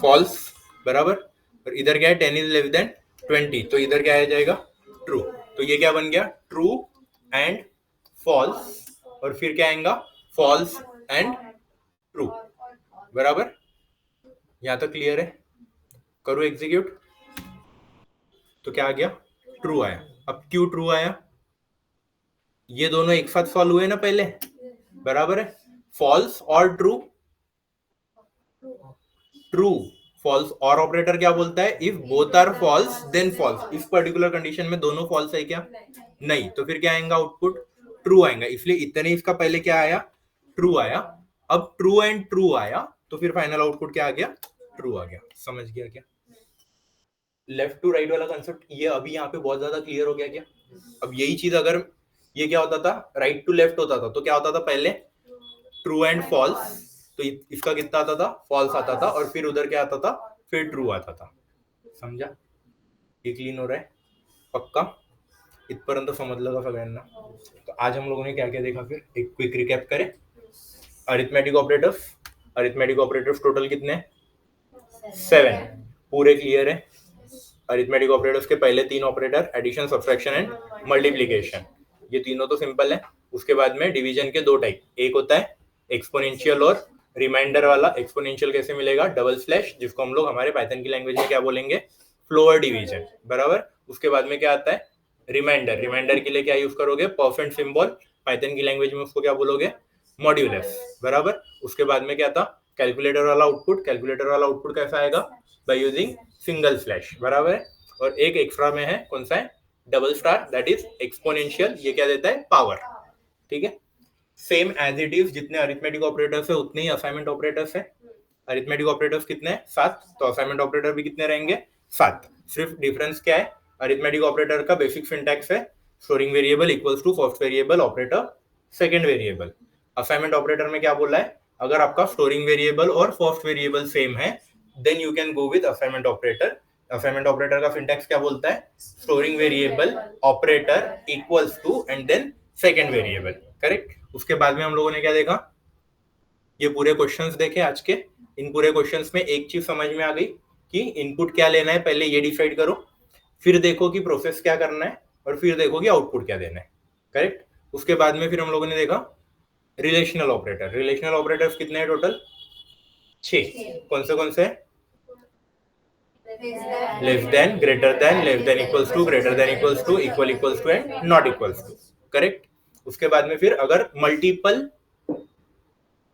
फॉल्स, बराबर। और इधर क्या है, 10 इज लेस देन 20, तो इधर क्या आ जाएगा, ट्रू। तो ये क्या बन गया, ट्रू एंड फॉल्स, और फिर क्या आएगा, फॉल्स एंड ट्रू, बराबर। यहां तक क्लियर है, करो एग्जीक्यूट, तो क्या आ गया, ट्रू आया। अब क्यों ट्रू आया, ये दोनों एक साथ सॉल्व हुए ना पहले, बराबर है। False or true, true, false, or operator क्या बोलता है, if both are false then false. इस पर्टिकुलर कंडीशन में दोनों फॉल्स है क्या, नहीं, तो फिर क्या आएगा आउटपुट, ट्रू आएगा। इसलिए इतने इसका पहले क्या आया, ट्रू आया। अब ट्रू एंड ट्रू आया तो फिर फाइनल आउटपुट क्या आ गया, ट्रू आ गया। समझ गया क्या, लेफ्ट टू राइट वाला कंसेप्ट ये अभी यहाँ पे बहुत ज्यादा क्लियर हो गया क्या। अब यही चीज अगर ये क्या होता था, राइट टू लेफ्ट होता था, तो क्या होता था पहले, ट्रू एंड फॉल्स, तो इसका कितना आता था, फॉल्स आता था, और फिर उधर क्या आता था, फिर ट्रू आता था। समझा, ये क्लीन हो रहा है पक्का, इथपर्यंत समजलं का सगळ्यांना। तो आज हम लोगों ने क्या क्या देखा, फिर एक क्विक रिकैप करें। Arithmetic operators, arithmetic operators total कितने हैं, 7, पूरे क्लियर है। अरिथमेटिक ऑपरेटर्स के पहले 3 operator, addition, subtraction and multiplication, ये तीनों तो सिंपल है। उसके बाद में डिवीजन के 2 टाइप, एक होता है एक्सपोनेंशियल और रिमाइंडर वाला। एक्सपोनेंशियल कैसे मिलेगा, डबल स्लैश, जिसको हम लोग हमारे पाइथन की लैंग्वेज में क्या बोलेंगे, फ्लोअर डिवीजन, बराबर। उसके बाद में क्या आता है, रिमाइंडर, रिमाइंडर के लिए क्या यूज करोगे, परसेंट सिंबल, पाइथन की लैंग्वेज में उसको क्या बोलोगे, मॉड्यूलस, बराबर। उसके बाद में क्या था, कैलकुलेटर वाला आउटपुट। कैलकुलेटर वाला आउटपुट कैसा आएगा, बाय यूजिंग सिंगल स्लैश, बराबर है। और एक एक्स्ट्रा में है, कौन सा है, double star, that is exponential, ये क्या देता है, पावर, ठीक है। सेम एज इट इज, जितने अरिथमेटिक ऑपरेटर्स है उतने ही असाइनमेंट ऑपरेटर्स है। अरिथमेटिक ऑपरेटर्स कितने हैं? 7, तो असाइनमेंट ऑपरेटर भी कितने रहेंगे? 7। सिर्फ डिफरेंस क्या है? अरिथमेटिक ऑपरेटर का बेसिक सिंटैक्स है storing variable equals to first variable operator second variable. Assignment operator में क्या बोला है? अगर आपका स्टोरिंग वेरिएबल और फर्स्ट वेरिएबल सेम है then you can go with assignment operator. Assignment operator का सिंटैक्स क्या बोलता है? Storing variable operator equals to and then second variable. Correct. उसके बाद में हम लोगों ने क्या देखा? ये पूरे क्वेश्चंस देखे आज के। इन पूरे क्वेश्चंस में एक चीज समझ में आ गई कि इनपुट क्या लेना है, पहले ये डिसाइड करो, फिर देखो कि प्रोसेस क्या करना है, और फिर देखो कि आउटपुट क्या देना है। करेक्ट। उसके बाद में फिर हम लोगों ने देखा रिलेशनल ऑपरेटर। रिलेशनल ऑपरेटर्स कितने हैं टोटल? 6। कौन से? Less than, greater than, less than equals to, greater than equals to, equals to and not equals to. Correct. उसके बाद में फिर अगर मल्टीपल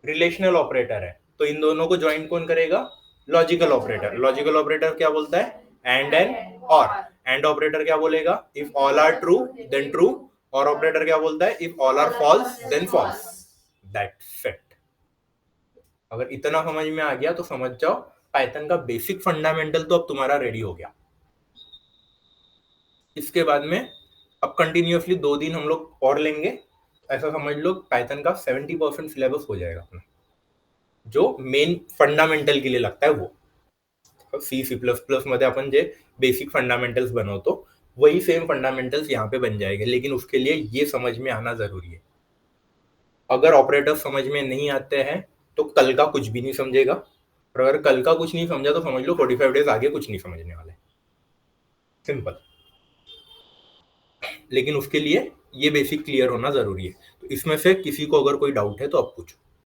रिलेशनल ऑपरेटर है तो इन दोनों को ज्वाइन कौन करेगा? Logical operator. लॉजिकल ऑपरेटर क्या बोलता है? And and or. And operator क्या बोलेगा? If all are true then true. Or operator क्या बोलता है? If all are false then false. That's it. अगर इतना समझ में आ गया तो समझ जाओ पाइथन का बेसिक फंडामेंटल तो अब तुम्हारा रेडी हो गया। इसके बाद में अब कंटिन्यूअसली 2 दिन हम लोग और लेंगे। ऐसा समझ लो पाइथन का 70% सिलेबस हो जाएगा अपना, जो मेन फंडामेंटल के लिए लगता है वो। C++ मध्ये आपण जे बेसिक फंडामेंटल्स बनवतो वही सेम फंडामेंटल्स यहाँ पे बन जाएंगे, लेकिन उसके लिए ये समझ में आना जरूरी है। अगर ऑपरेटर समझ में नहीं आते हैं तो कल का कुछ भी नहीं समझेगा, और अगर कल का कुछ नहीं समझा तो समझ लो 45 डेज आगे कुछ नहीं समझने वाले। सिंपल। लेकिन उसके लिए ये बेसिक क्लियर होना जरूरी है। तो इसमें से किसी को अगर कोई डाउट है तो आप पूछो।